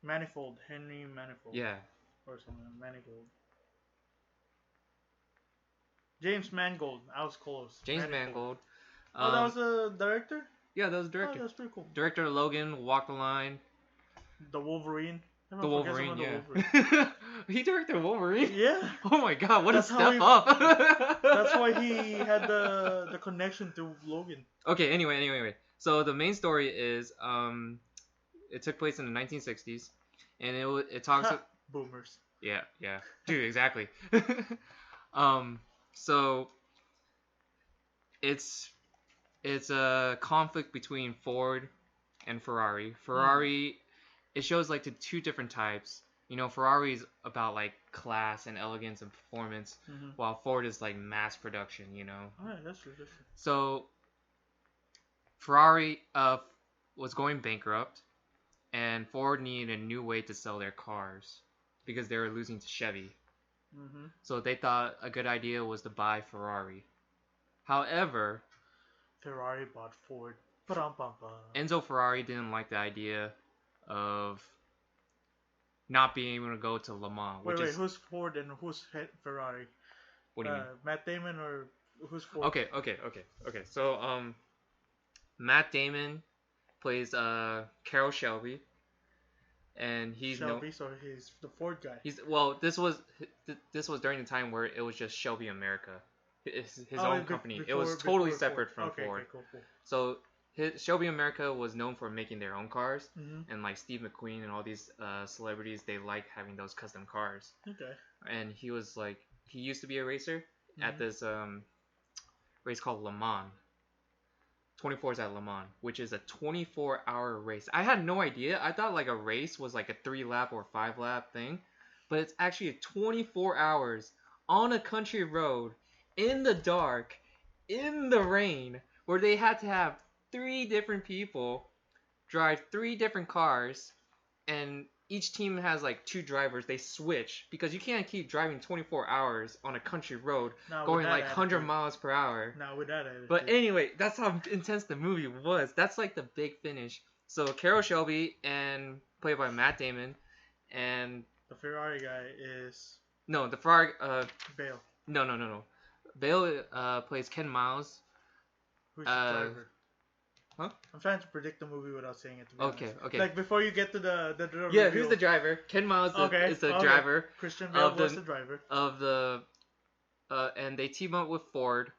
Manifold. Henry Manifold. Yeah. Or something. Manifold. James Mangold. I was close. James Mangold. Oh, that was the director? Yeah, that was the director. Oh, that's pretty cool. Director of Logan, Walk the Line. The Wolverine. The Wolverine, yeah. Wolverine. He directed Wolverine? Yeah. Oh my god, what That's a how step up. That's why he had the connection to Logan. Okay, anyway. So the main story is it took place in the 1960s and it talks Boomers. Yeah. Dude, exactly. So it's a conflict between Ford and Ferrari. Ferrari, it shows like the two different types. Ferrari's about like class and elegance and performance, while Ford is like mass production. Alright, that's true. So Ferrari was going bankrupt, and Ford needed a new way to sell their cars because they were losing to Chevy. So they thought a good idea was to buy Ferrari. However, Ferrari bought Ford. Enzo Ferrari didn't like the idea of not being able to go to Le Mans. Wait, who's Ford and who's Ferrari? What do you mean? Matt Damon or who's Ford? Okay. So Matt Damon plays Carroll Shelby, and he's Shelby, so he's the Ford guy. This was during the time where it was just Shelby America, his own company. It was totally separate from Ford. Okay, cool. So Shelby America was known for making their own cars, and like Steve McQueen and all these celebrities, they like having those custom cars. Okay. And he used to be a racer at this race called Le Mans. 24 is at Le Mans, which is a 24-hour race. I had no idea. I thought like a race was like a 3-lap or 5-lap thing, but it's actually 24 hours on a country road in the dark, in the rain, where they had to have 3 different people drive 3 different cars, and each team has like 2 drivers. They switch because you can't keep driving 24 hours on a country road going like 100 miles per hour. Not with that attitude. But anyway, that's how intense the movie was. That's like the big finish. So Carroll Shelby, and played by Matt Damon, and the Ferrari guy is the Ferrari Bale. No. Bale plays Ken Miles. Who's the driver? Huh? I'm trying to predict the movie without saying it. To be honest. Okay. Like before you get to the yeah, reveal. who's the driver? Ken Miles is the driver. Christian Bale was the driver of the and they team up with Ford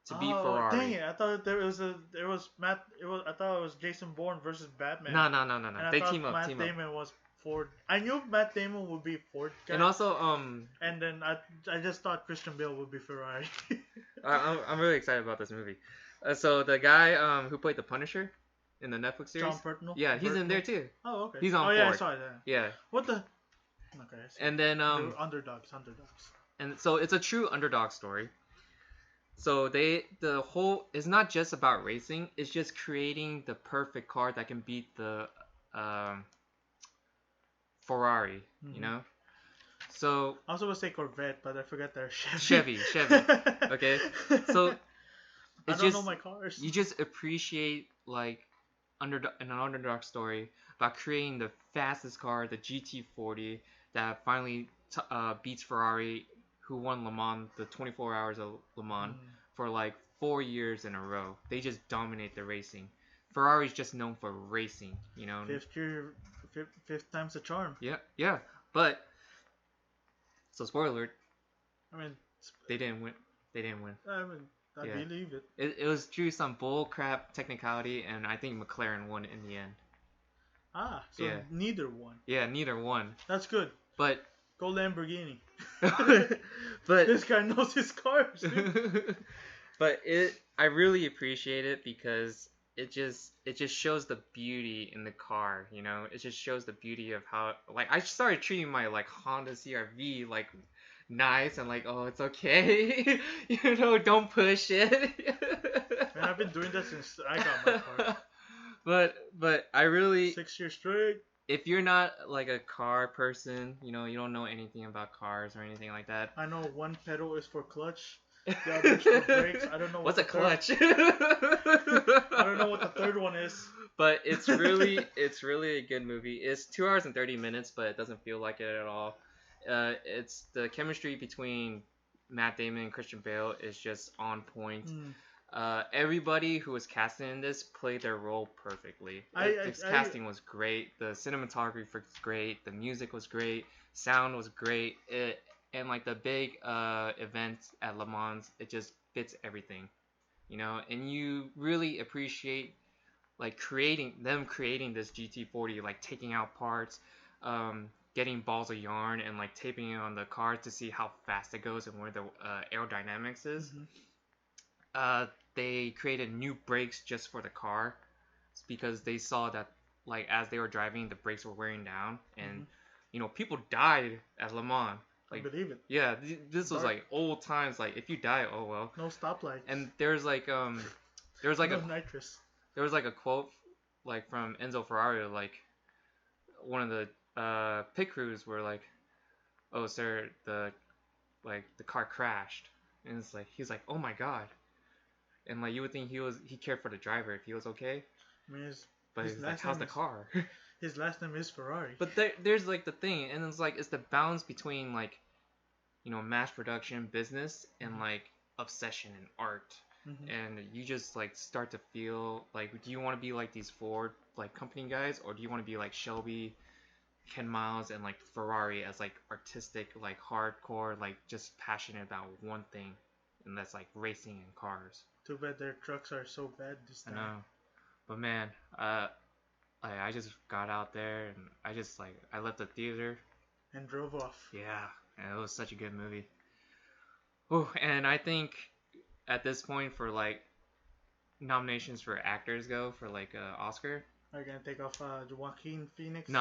to beat Ferrari. Dang it! I thought I thought it was Jason Bourne versus Batman. No. And They team up. Matt Damon was Ford. I knew Matt Damon would be Ford guy. And also, And then I just thought Christian Bale would be Ferrari. I'm really excited about this movie. So the guy who played the Punisher in the Netflix series, John Pertnell. yeah, he's in there too. Oh, okay. He's on Oh yeah, I Ford. saw that. Yeah. What the? Okay. I see. And then They're underdogs. and so it's a true underdog story. So the whole is not just about racing. It's just creating the perfect car that can beat the Ferrari. Mm-hmm. You know. So I was supposed to say Corvette, but I forgot they're Chevy. Chevy. Okay. So I it's don't just know my cars. you just appreciate like in an underdog story about creating the fastest car, the GT40 that finally beats Ferrari, who won Le Mans, the 24 hours of Le Mans, for like 4 years in a row. They just dominate the racing. Ferrari's just known for racing, you know. Fifth time's the charm. Yeah. But so spoiler alert. I mean, they didn't win. I believe it. It was due some bull crap technicality, and I think McLaren won in the end. So neither won. Yeah, neither won. That's good. But go Lamborghini. But this guy knows his cars. Dude. But I really appreciate it because it just shows the beauty in the car, you know. It just shows the beauty of how, like, I started treating my like Honda CR-V like nice and like, oh, it's okay. You know, don't push it. Man, I've been doing that since I got my car. But I really 6 years straight. If you're not like a car person, you know, you don't know anything about cars or anything like that. I know one pedal is for clutch, the other is for brakes. I don't know what's a clutch. I don't know what the third one is. But it's really a good movie. It's 2 hours and 30 minutes, but it doesn't feel like it at all. It's the chemistry between Matt Damon and Christian Bale is just on point. Everybody who was casted in this played their role perfectly. Casting was great. The cinematography was great. The music was great. Sound was great. And like the big event at Le Mans, it just fits everything, you know. And you really appreciate like creating this GT40, like taking out parts, getting balls of yarn and like taping it on the car to see how fast it goes and where the aerodynamics is. They created new brakes just for the car because they saw that like as they were driving, the brakes were wearing down, and you know, people died at Le Mans. Like, I believe it. Yeah, this was like old times. Like if you die, oh well. No stoplights. And there's like no nitrous. There was like a quote like from Enzo Ferrari, like one of the pit crews were like, "Oh sir, the car crashed," and it's like he's like, "Oh my god." And like you would think he cared for the driver if he was okay. I mean, but he's like, how's the car? His last name is Ferrari. But there's like the thing, and it's like it's the balance between like, you know, mass production business and like obsession and art. And you just like start to feel like, do you want to be like these Ford like company guys, or do you want to be like Shelby, Ken Miles, and like Ferrari as like artistic, like hardcore, like just passionate about one thing, and that's like racing and cars. Too bad their trucks are so bad this time. I know, but man, I just got out there and I left the theater and drove off. Yeah, and it was such a good movie. Oh, and I think at this point for like nominations for actors go for like Oscar. Are you gonna take off Joaquin Phoenix? No.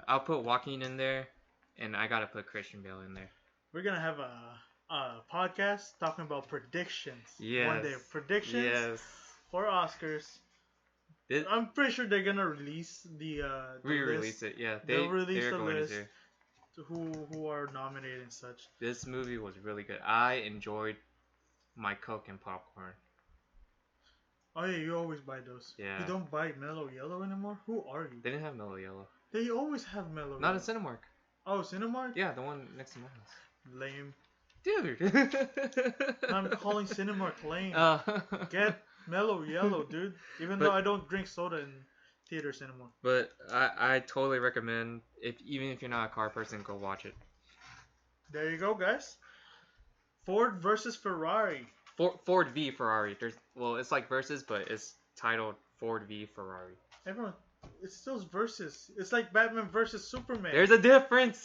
I'll put Joaquin in there, and I gotta put Christian Bale in there. We're gonna have a podcast talking about predictions. Yes. One day predictions. Yes. For Oscars. I'm pretty sure they're gonna release the re-release it. Yeah, they'll release the list. Who are nominated and such. This movie was really good. I enjoyed my Coke and popcorn. Oh yeah, you always buy those. Yeah. You don't buy Mellow Yellow anymore? Who are you? They didn't have Mellow Yellow. They always have Mellow Not Yellow. in Cinemark. Oh, Cinemark? Yeah, the one next to my house. Lame. Dude. I'm calling Cinemark lame. Get Mellow Yellow, dude. Even though I don't drink soda in theaters anymore. But I totally recommend, even if you're not a car person, go watch it. There you go, guys. Ford versus Ferrari. Ford v Ferrari. It's like versus, but it's titled Ford v Ferrari. Everyone, It's still versus. It's like Batman versus Superman. There's a difference.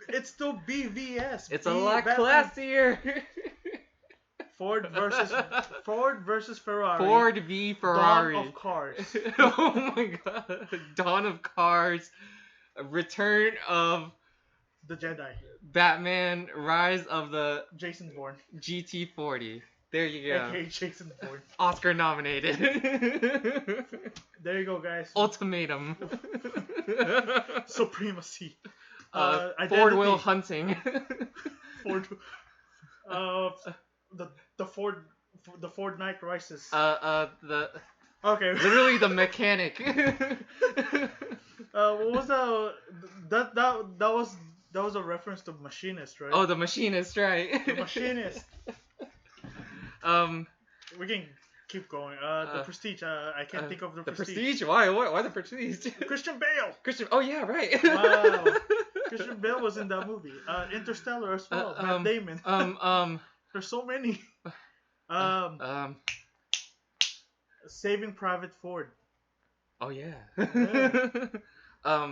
It's still BVS. It's a lot classier. Ford versus Ferrari. Ford v Ferrari. Dawn of Cars. Oh my god. Dawn of Cars. Return of The Jedi. Batman. Rise of the Jason Bourne. GT40. There you go. AKA Jason Bourne. Oscar nominated. There you go, guys. Ultimatum. Supremacy. Ford Will Hunting. Ford. The Ford Knight Rises. The Okay. literally the mechanic. What was that was a reference to Machinist, right? Oh, the Machinist, right? The Machinist. We can keep going. The Prestige. I can't think of the Prestige. Why? Why the Prestige? Christian Bale. Oh yeah, right. Wow. Christian Bale was in that movie. Interstellar as well. Matt Damon. There's so many. Saving Private Ford. Oh yeah. Yeah.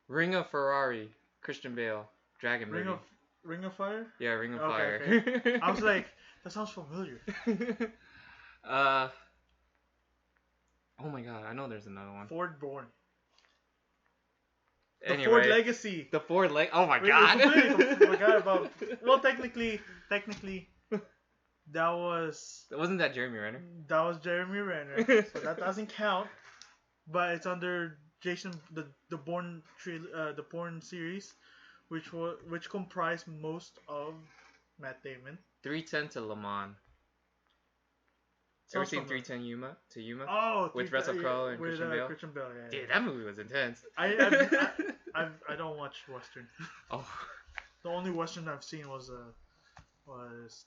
Ring of Ferrari. Christian Bale. Dragon movie. Ring of Fire? Yeah, Ring of Okay, Fire. okay. I was like, that sounds familiar. Oh my god, I know there's another one. Ford Born. Anyway, The Ford Legacy. The Ford Oh my We god. completely forgot about. Well, technically, that was Wasn't that Jeremy Renner? Jeremy Renner, so that doesn't count. But it's under Jason the Bourne the Bourne series, which comprised most of Matt Damon. 310 to Le Mans. Ever seen 310 Yuma? Oh, with Russell Crowe and with, Christian Bale? Christian Bale, yeah. Dude, that movie was intense. I don't watch Western. Oh. The only Western I've seen was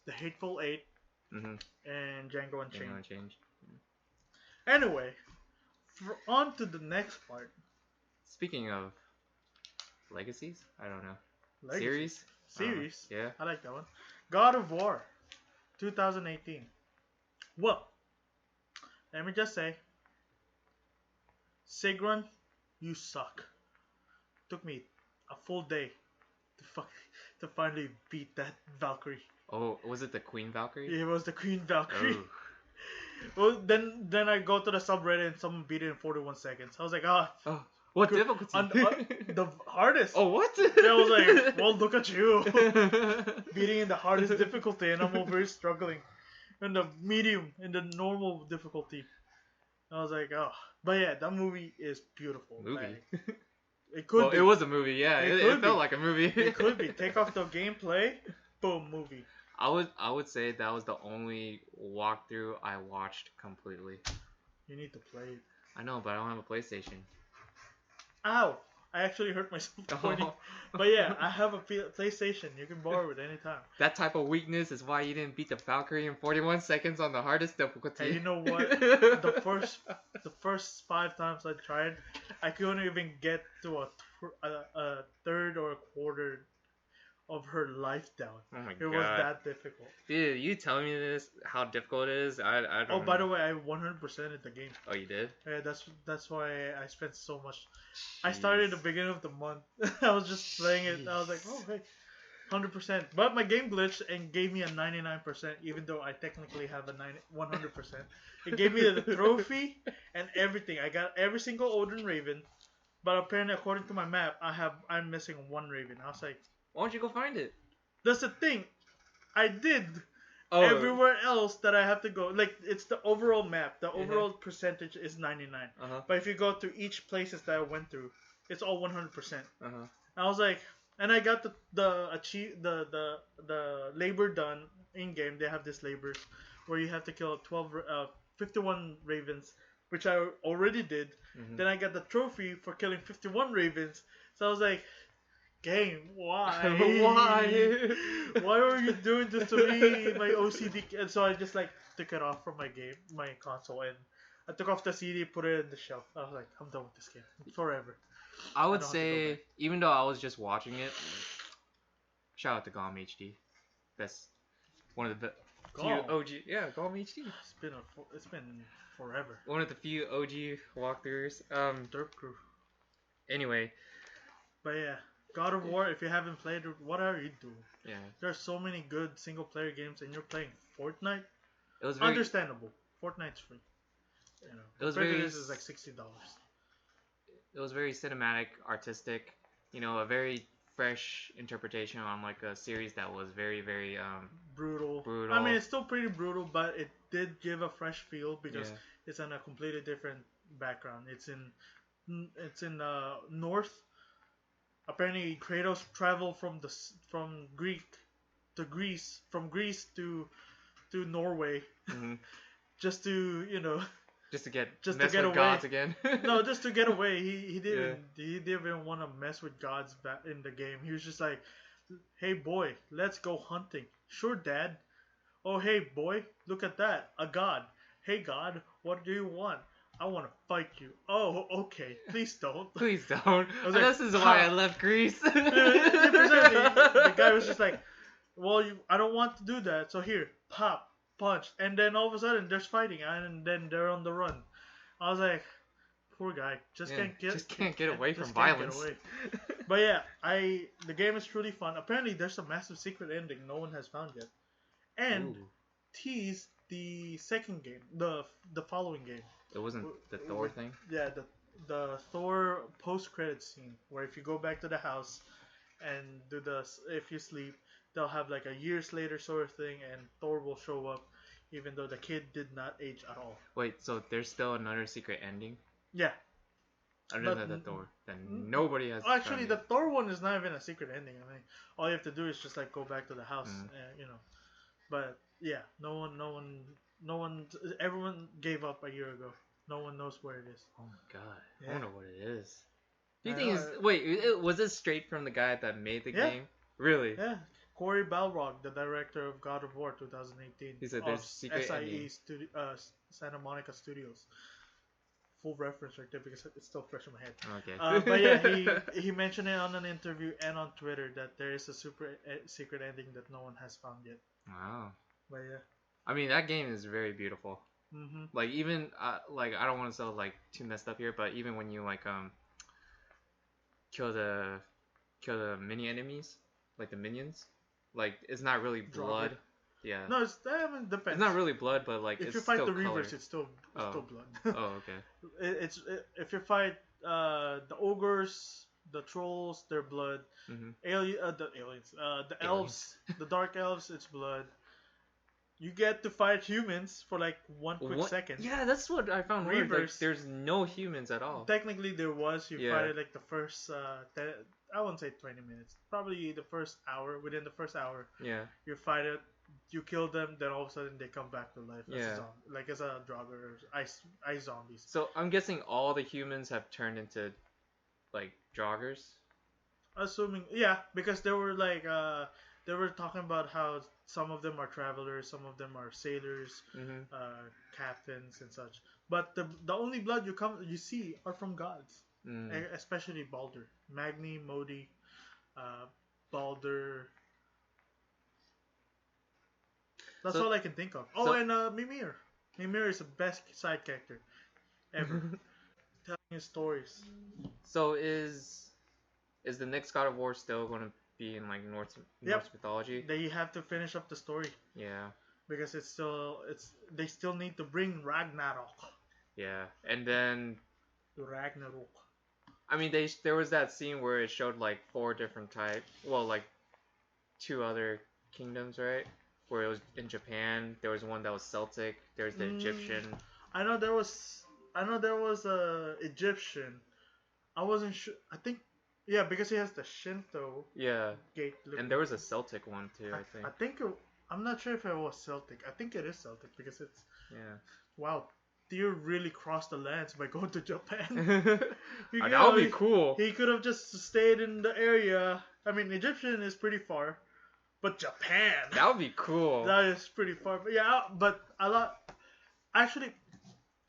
The Hateful Eight Mhm. and Django Unchained. Django Unchained. Anyway, on to the next part. Speaking of legacies, I don't know. Legacy. Series. Yeah. I like that one. God of War, 2018. Well, let me just say, Sigrun, you suck. Took me a full day to finally beat that Valkyrie. Oh, was it the Queen Valkyrie? It was the Queen Valkyrie. Oh. Well, then I go to the subreddit and someone beat it in 41 seconds. I was like, Oh, what good. difficulty? The hardest. Oh, what? I was like, well, look at you. Beating in the hardest difficulty, and I'm over here struggling. In the medium, in the normal difficulty. I was like, oh. But yeah, that movie is beautiful. Movie? Like, it could be. It was a movie, yeah. It felt like a movie. It could be. Take off the gameplay, boom, movie. I would say that was the only walkthrough I watched completely. You need to play it. I know, but I don't have a PlayStation. Ow! I actually hurt myself pointing. But yeah, I have a PlayStation. You can borrow it anytime. That type of weakness is why you didn't beat the Valkyrie in 41 seconds on the hardest difficulty. And you know what? The first 5 times I tried, I couldn't even get to a third or a quarter of her life down. Oh my god. It was that difficult. Dude, you telling me this, how difficult it is? I don't know. By the way, I 100%ed the game. Oh, you did? Yeah, that's why I spent so much. I started at the beginning of the month. I was just playing it. I was like, oh, hey, 100%. But my game glitched and gave me a 99%, even though I technically have a 100%. It gave me the trophy and everything. I got every single Odin Raven, but apparently, according to my map, I'm missing one Raven. I was like, why don't you go find it? that's the thing. I did. Oh. Everywhere else that I have to go, like, it's the overall map. The overall percentage is 99. But if you go to each places that I went through, it's all 100%. I was like, and I got the labor done in game. They have this labor where you have to kill 51 ravens, which I already did. Then I got the trophy for killing 51 ravens. So I was like, game, why? Why are you doing this to me? My OCD. And so I just like took it off from my console, and I took off the CD, put it in the shelf. I was like, I'm done with this game forever. I would say, even though I was just watching it, shout out to GOM HD. That's one of the Few Golem. OG, yeah, Golem HD. It's been forever. One of the few OG walkthroughs. Derp Crew. Anyway, But yeah, God of War. If you haven't played it, what are you doing? yeah, There's so many good single player games, and you're playing Fortnite. it was very, Understandable. Fortnite's free. You know, it was compared to very, this is like $60. it was very cinematic, artistic. You know, a very fresh interpretation on like a series that was very, very Brutal. brutal. I mean, it's still pretty brutal, but it did give a fresh feel because Yeah. it's in a completely different background. It's in north. Apparently, Kratos traveled from Greece to Norway, hmm just to Just to get just mess to get with away. gods again. No, just to get away. He didn't want to mess with gods back in the game. He was just like, "Hey boy, let's go hunting." Sure, Dad. Oh hey boy, look at that, a god. Hey god, what do you want? I want to fight you. Oh, okay. Please don't. Please don't. was like, This is why I left Greece. The guy was just like, well, I don't want to do that. So here, pop, punch, and then all of a sudden there's fighting, and then they're on the run. I was like, poor guy, just Yeah, can't get away from just can't get violence. away. But yeah, the game is truly fun. Apparently, there's a massive secret ending no one has found yet, and Ooh. tease the second game, the following game. It wasn't the Thor thing? Yeah, the Thor post credit scene where if you go back to the house and if you sleep, they'll have like a years later sort of thing, and Thor will show up, even though the kid did not age at all. Wait, so there's still another secret ending? Yeah. Other than the Thor. Then nobody has. Actually, the Thor one is not even a secret ending. I mean, all you have to do is just like go back to the house, But yeah, no one, everyone gave up a year ago. No one knows where it is. Oh my god, Yeah. I wonder what it is. Do you I think know, it's was this straight from the guy that made the Yeah. game? Really? Yeah, Corey Balrog, the director of God of War 2018. He said of there's secret ending. Santa Monica Studios. Full reference right there because it's still fresh in my head. Okay. But yeah, he mentioned it on an interview and on Twitter that there is a secret ending that no one has found yet. Wow. But yeah. I mean, that game is very beautiful. Mm-hmm. Like even like I don't want to sound like too messed up here, but even when you like kill the mini enemies, like the minions, like it's not really blood. Yeah. No, it depends. It's not really blood, but like if it's you fight still the Reavers, color. it's still blood. Oh, okay. If you fight the ogres, the trolls, their blood. Mm-hmm. The aliens, the elves, the dark elves, it's blood. You get to fight humans for like one quick second. Yeah, that's what I found weird. Like, Reavers. there's no humans at all. Technically, there was. You Yeah. fight it like the first, I won't say 20 minutes. Probably the first hour. Within the first hour, Yeah. you fight it. You kill them, then all of a sudden they come back to life as a Yeah. zombie, like as a Draugr or ice zombies. So I'm guessing all the humans have turned into like joggers. Assuming, yeah, because they were like, they were talking about how some of them are travelers, some of them are sailors, Mm-hmm. captains and such. But the only blood you see are from gods, especially Baldur, Magni, Modi, Baldur. That's all I can think of. Oh, and Mimir. Mimir is the best side character ever, telling his stories. So is the next God of War still going to be in like Norse mythology? They have to finish up the story Yeah. because they still need to bring Ragnarok. Yeah. And then Ragnarok. I mean there was that scene where it showed like 4 different types. Well, like 2 other kingdoms, right? Where it was in Japan, there was one that was Celtic, there's the Egyptian. I know there was a Egyptian. I wasn't sure. I think because he has the Shinto gate. And there was a Celtic one too, I think. I'm not sure if it was Celtic. I think it is Celtic because it's wow. Tyr really crossed the lands by going to Japan. That would be cool. He could have just stayed in the area. I mean, Egyptian is pretty far. But Japan. That would be cool. That is pretty far. But yeah, but a lot. Actually,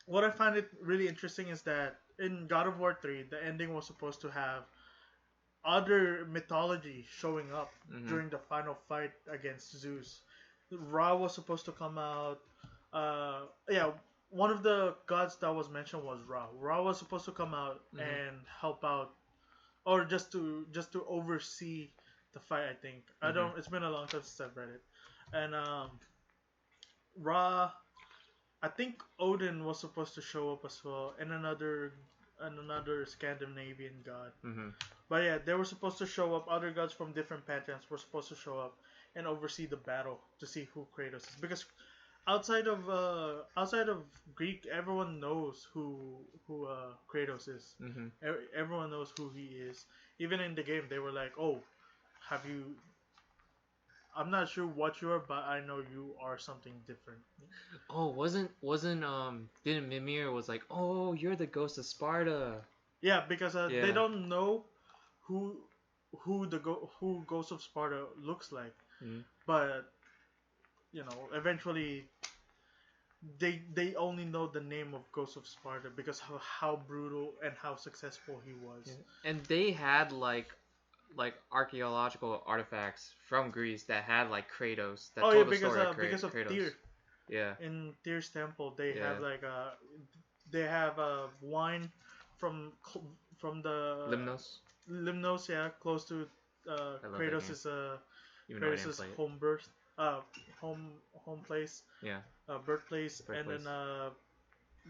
what I find it really interesting is that in God of War 3, the ending was supposed to have other mythology showing up during the final fight against Zeus. Ra was supposed to come out. Yeah, one of the gods that was mentioned was Ra. Ra was supposed to come out Mm-hmm. and help out, or just to oversee the fight. I think I Mm-hmm. don't. It's been a long time since I've read it, and Ra. I think Odin was supposed to show up as well, and another Scandinavian god. Mm-hmm. But yeah, they were supposed to show up. Other gods from different pantheons were supposed to show up and oversee the battle to see who Kratos is. Because outside of Greek, everyone knows who Kratos is. Mm-hmm. Everyone knows who he is. Even in the game, they were like, "Oh, have you? I'm not sure what you are, but I know you are something different." Oh, wasn't didn't Mimir was like, oh, you're the ghost of Sparta. Yeah, because they Yeah. don't know who who Ghost of Sparta looks like, Mm-hmm. but eventually they only know the name of Ghost of Sparta because of how brutal and how successful he Yeah. was. And they had like archaeological artifacts from Greece that had like Kratos that Oh yeah, told the story of because of Kratos. Tyr. Yeah. In Tyr's temple, they Yeah. have like they have wine from from the Limnos. Limnos, yeah, close to I love that game. Kratos' Even though I didn't Kratos' play it. home birth, home home place, Yeah. birthplace, and Birthplace. then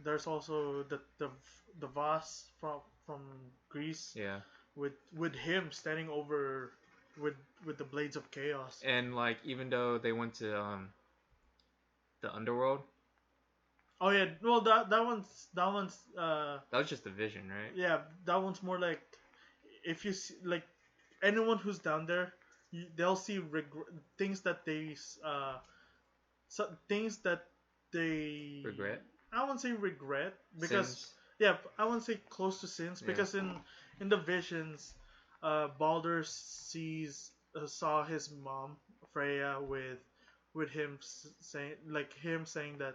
there's also the Vase from Greece Yeah. with him standing over with with the blades of chaos. And like even though they went to the underworld, Oh yeah, well that one's that was just a vision, right? yeah, that one's more like if you see like anyone who's down there, they'll see things that they things that they Regret. I won't say regret because Sins. yeah, I won't say close to sins Yeah. because in the visions, Balder saw his mom Freya with him saying that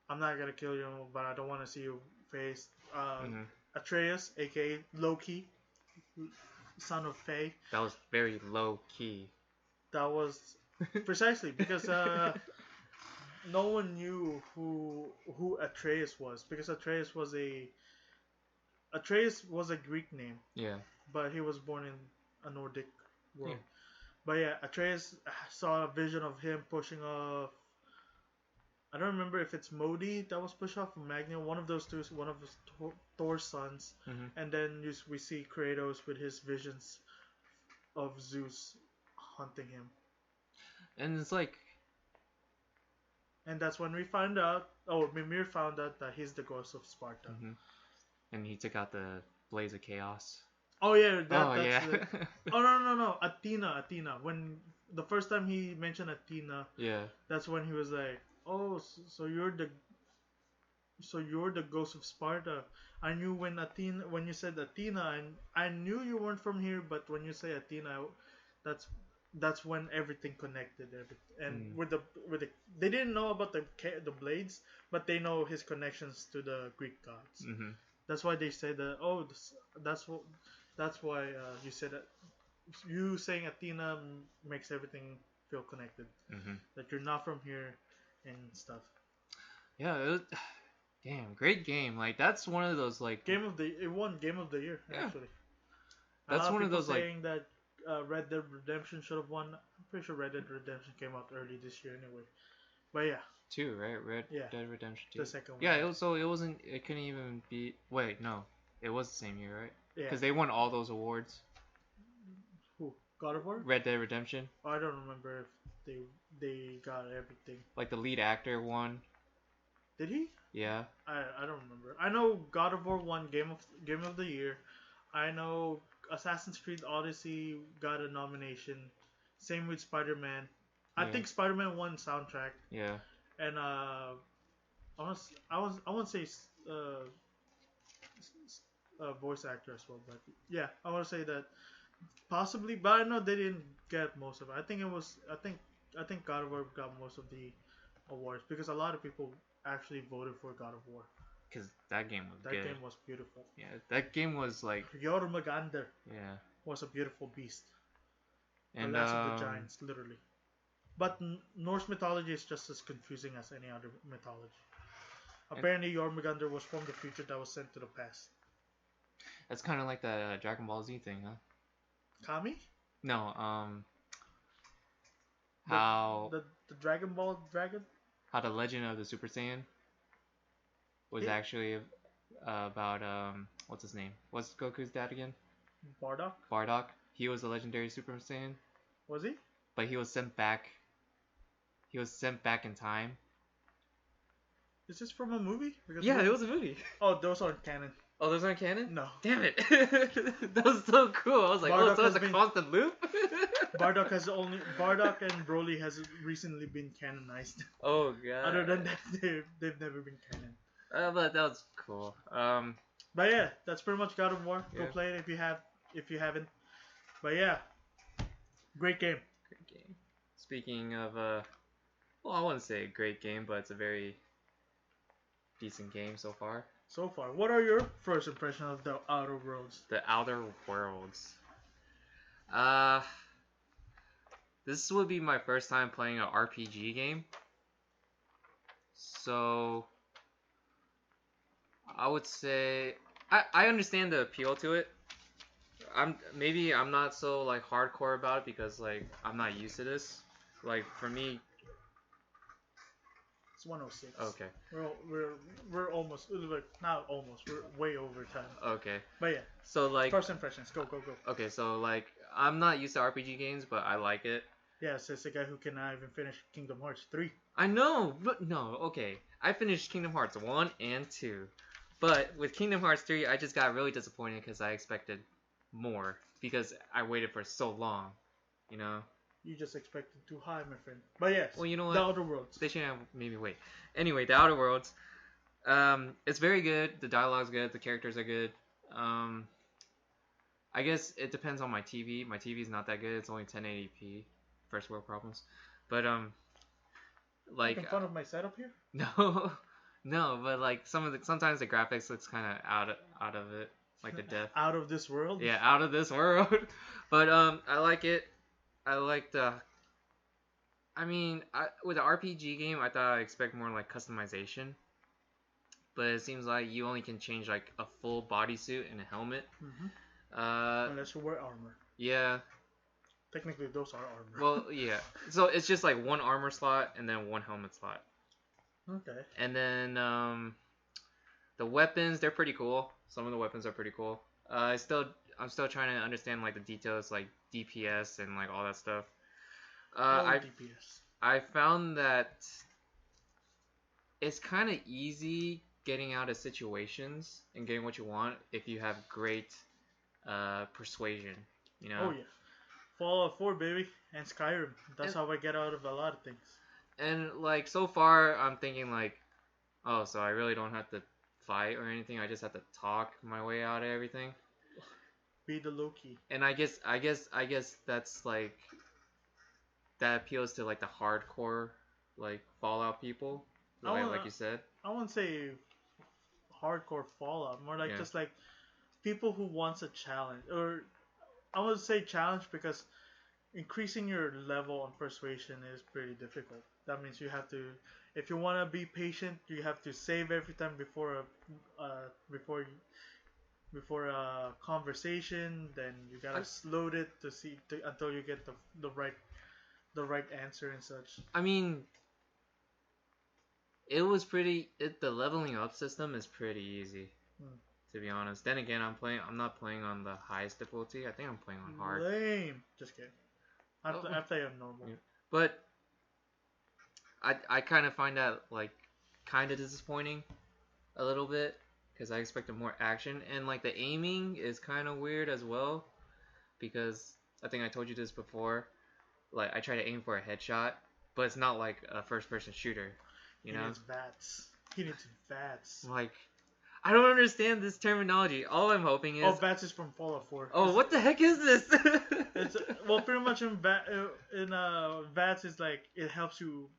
I'm not gonna kill you, but I don't want to see your face. Mm-hmm. Atreus, aka Loki, son of Faye, That was very low key. that was precisely because no one knew who Atreus was because Atreus was a Greek name, Yeah. but he was born in a Nordic world. Yeah. But yeah, Atreus saw a vision of him pushing off. I don't remember if it's Modi that was pushed off or Magni, one of those two, one of Thor's sons, Mm-hmm. and then we see Kratos with his visions of Zeus hunting him, And it's like, and that's when we find out. Oh, Mimir found out that he's the ghost of Sparta. mm-hmm. And he took out the blaze of chaos. Oh yeah, Oh that's yeah. it. Oh no, Athena. When the first time he mentioned Athena, Yeah. that's when he was like, "Oh, so you're the ghost of Sparta." I knew when you said Athena, and I knew you weren't from here, but when you say Athena, that's that's when everything connected. And Mm. with the they didn't know about the blades, but they know his connections to the Greek gods. Mm-hmm. That's why they say that. Oh, that's what. That's why you said that. You saying Athena makes everything feel connected. Mm-hmm. That you're not from here, and stuff. Yeah. Damn, great game. Like that's one of those like. It won Game of the Year Yeah. actually. A That's lot one of people those like. saying that Red Dead Redemption should have won. I'm pretty sure Red Dead Redemption came out early this year anyway. But yeah, 2, right? Red Yeah. Dead Redemption 2. the second one. Yeah, it wasn't. It couldn't even be. Wait, no, it was the same year, right? Yeah. Because they won all those awards. Who? God of War? Red Dead Redemption, I don't remember if they got everything. like the lead actor won. Did he? Yeah. I don't remember. I know God of War won Game of the Year. I know Assassin's Creed Odyssey got a nomination. Same with Spider-Man. I Yeah. think Spider-Man won soundtrack, Yeah. and I want to say voice actor as well, but yeah, I want to say that possibly, but I know they didn't get most of it. I think God of War got most of the awards because a lot of people actually voted for God of War. Because that game was That good. game was beautiful. Yeah, that game was like. Jormungandr Yeah. was a beautiful beast. The And last of the giants, literally. But Norse mythology is just as confusing as any other mythology. Apparently, Jormungandr was from the future that was sent to the past. That's kind of like the Dragon Ball Z thing, huh? Kami? No, The, how the Dragon Ball dragon? how the Legend of the Super Saiyan was Yeah. actually about what's his name? What's Goku's dad again? Bardock? Bardock. He was a legendary Super Saiyan, Was he? but he was sent back. He was sent back in time. Is this from a movie? Because Yeah, it was a movie. Oh, those aren't canon. Oh, those aren't canon? No. Damn it. That was so cool. I was like, Bardock oh, so it's a has been- constant loop? Bardock and Broly has recently been canonized. Oh, God. Other than that, they've never been canon. But that was cool. But yeah, that's pretty much God of War. Go Yeah. play it if you haven't. But yeah, great game. Great game. Speaking of, well, I wouldn't say a great game, but it's a very decent game so far. So far, what are your first impressions of the Outer Worlds? The Outer Worlds. This would be my first time playing an RPG game. So, I would say I understand the appeal to it. I'm not so like hardcore about it because like I'm not used to this. Like for me, It's 106. okay, We're almost like not almost. We're way over time. okay. But yeah, So like first impressions. Go. okay, so like I'm not used to RPG games, but I like it. Yeah, says the guy who cannot even finish Kingdom Hearts 3. I know, but no, okay. I finished Kingdom Hearts 1 and 2. But with Kingdom Hearts 3, I just got really disappointed because I expected more. Because I waited for so long, you know? You just expected too high, my friend. But yes, Well, you know what? the Outer Worlds. They shouldn't have made me wait. Anyway, The Outer Worlds. It's very good. The dialogue's good. The characters are good. I guess it depends on my TV. My TV's not that good. It's only 1080p. First world problems. But, like... Making fun of my setup here? No, no, but like sometimes the graphics looks kind of out of it, like the depth. Out of this world? Yeah, out of this world. But I like it. I like the. I mean, with an RPG game, I thought I'd expect more like customization. But it seems like you only can change like a full bodysuit and a helmet. Mm-hmm. Unless you wear armor. Yeah. Technically, those are armor. Well, yeah. So it's just like one armor slot and then one helmet slot. Okay. And then the weapons, they're pretty cool. Some of the weapons are pretty cool. I'm still trying to understand like the details, like DPS and like all that stuff. DPS. I found that it's kind of easy getting out of situations and getting what you want if you have great persuasion. You know. Oh yeah. Fallout 4, baby, and Skyrim. That's how I get out of a lot of things. And like so far, I'm thinking like, oh, so I really don't have to fight or anything. I just have to talk my way out of everything. Be the Loki. And I guess that's like that appeals to like the hardcore like Fallout people, like you said. I wouldn't say hardcore Fallout, more like Yeah. just like people who wants a challenge, or I would say challenge because increasing your level on persuasion is pretty difficult. That means you have to, if you want to be patient, you have to save every time before a conversation. Then you gotta load it until you get the right answer and such. I mean, it was the leveling up system is pretty easy. To be honest. Then again, I'm not playing on the highest difficulty. I think I'm playing on hard. Lame. Just kidding. I play on normal. Yeah. But I kind of find that like kind of disappointing a little bit because I expected more action, and like the aiming is kind of weird as well because I think I told you this before. Like I try to aim for a headshot, but it's not like a first-person shooter. You know? He needs VATS. He needs VATS. Like. I don't understand this terminology. All I'm hoping is... Oh, VATS is from Fallout 4. Oh, what the heck is this? Well, pretty much in VATS is like, it helps you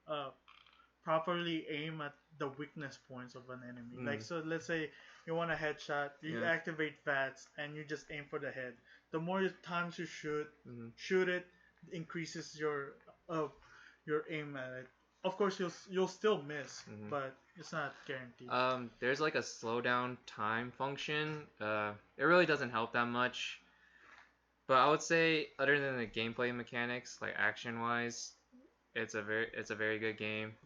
properly aim at the weakness points of an enemy. Like, so let's say you want a headshot, you activate VATS, and you just aim for the head. The more times you shoot it increases your your aim at it. Of course, you'll still miss, Mhm. but it's not guaranteed. There's like a slowdown time function. It really doesn't help that much. But I would say, other than the gameplay mechanics, like action-wise, it's a very good game.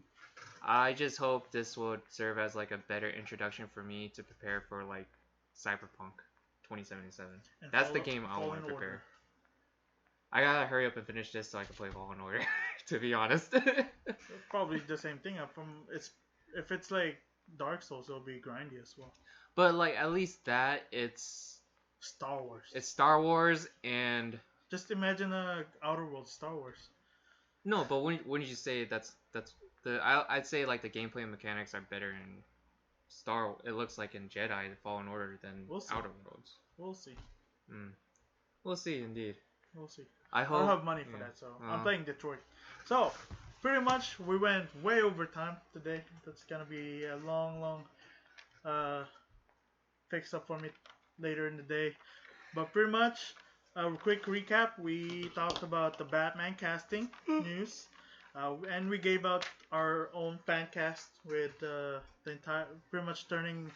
I just hope this would serve as like a better introduction for me to prepare for like Cyberpunk 2077. And That's the game I want Fallen to prepare. Order. I gotta hurry up and finish this so I can play Fallen Order. To be honest. Probably the same thing. If it's like Dark Souls, it'll be grindy as well. But like at least that it's Star Wars. It's Star Wars and Just imagine a Outer Worlds Star Wars. no, but when you say that's I'd say like the gameplay mechanics are better in it looks like in Jedi the Fallen Order than We'll see. Outer Worlds. We'll see. We'll see indeed. We'll see. I I hope don't have money for that, so I'm playing Detroit. So, pretty much, we went way over time today. That's gonna be a long fix up for me later in the day. But pretty much, a quick recap. We talked about the Batman casting news, and we gave out our own fan cast with the entire, pretty much turning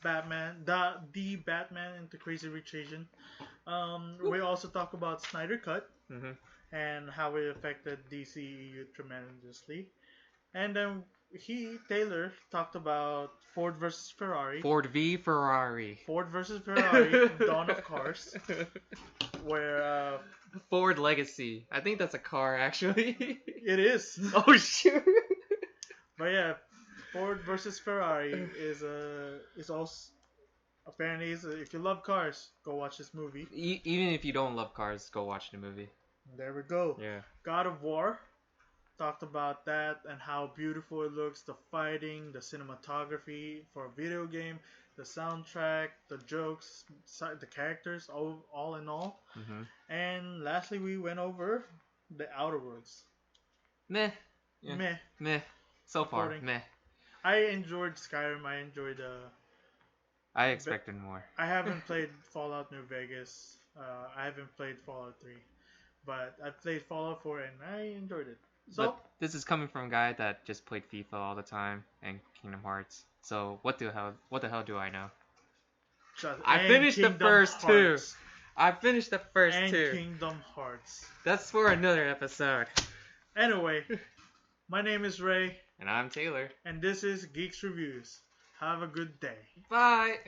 the Batman into Crazy Rich Asian. We also talked about Snydercut and how it affected DCEU tremendously. And then Taylor talked about Ford versus Ferrari. Ford v Ferrari. Ford versus Ferrari, Dawn of Cars, where Ford Legacy. I think that's a car actually. it is. Oh sure. But yeah, Ford versus Ferrari is also apparently if you love cars, go watch this movie. Even if you don't love cars, go watch the movie. There we go. Yeah. God of War. Talked about that and how beautiful it looks, the fighting, the cinematography for a video game, the soundtrack, the jokes, the characters, all in all. And lastly, we went over the Outer Worlds. Meh. Yeah. Meh. So far, meh. I enjoyed Skyrim. I enjoyed I expected more. I haven't played Fallout New Vegas. I haven't played Fallout 3. But I played Fallout 4 and I enjoyed it. So, but this is coming from a guy that just played FIFA all the time and Kingdom Hearts. So what the hell do I know? I finished the first two. I finished the first two. And Kingdom Hearts. That's for another episode. Anyway, my name is Ray. And I'm Taylor. And this is Geeks Reviews. Have a good day. Bye.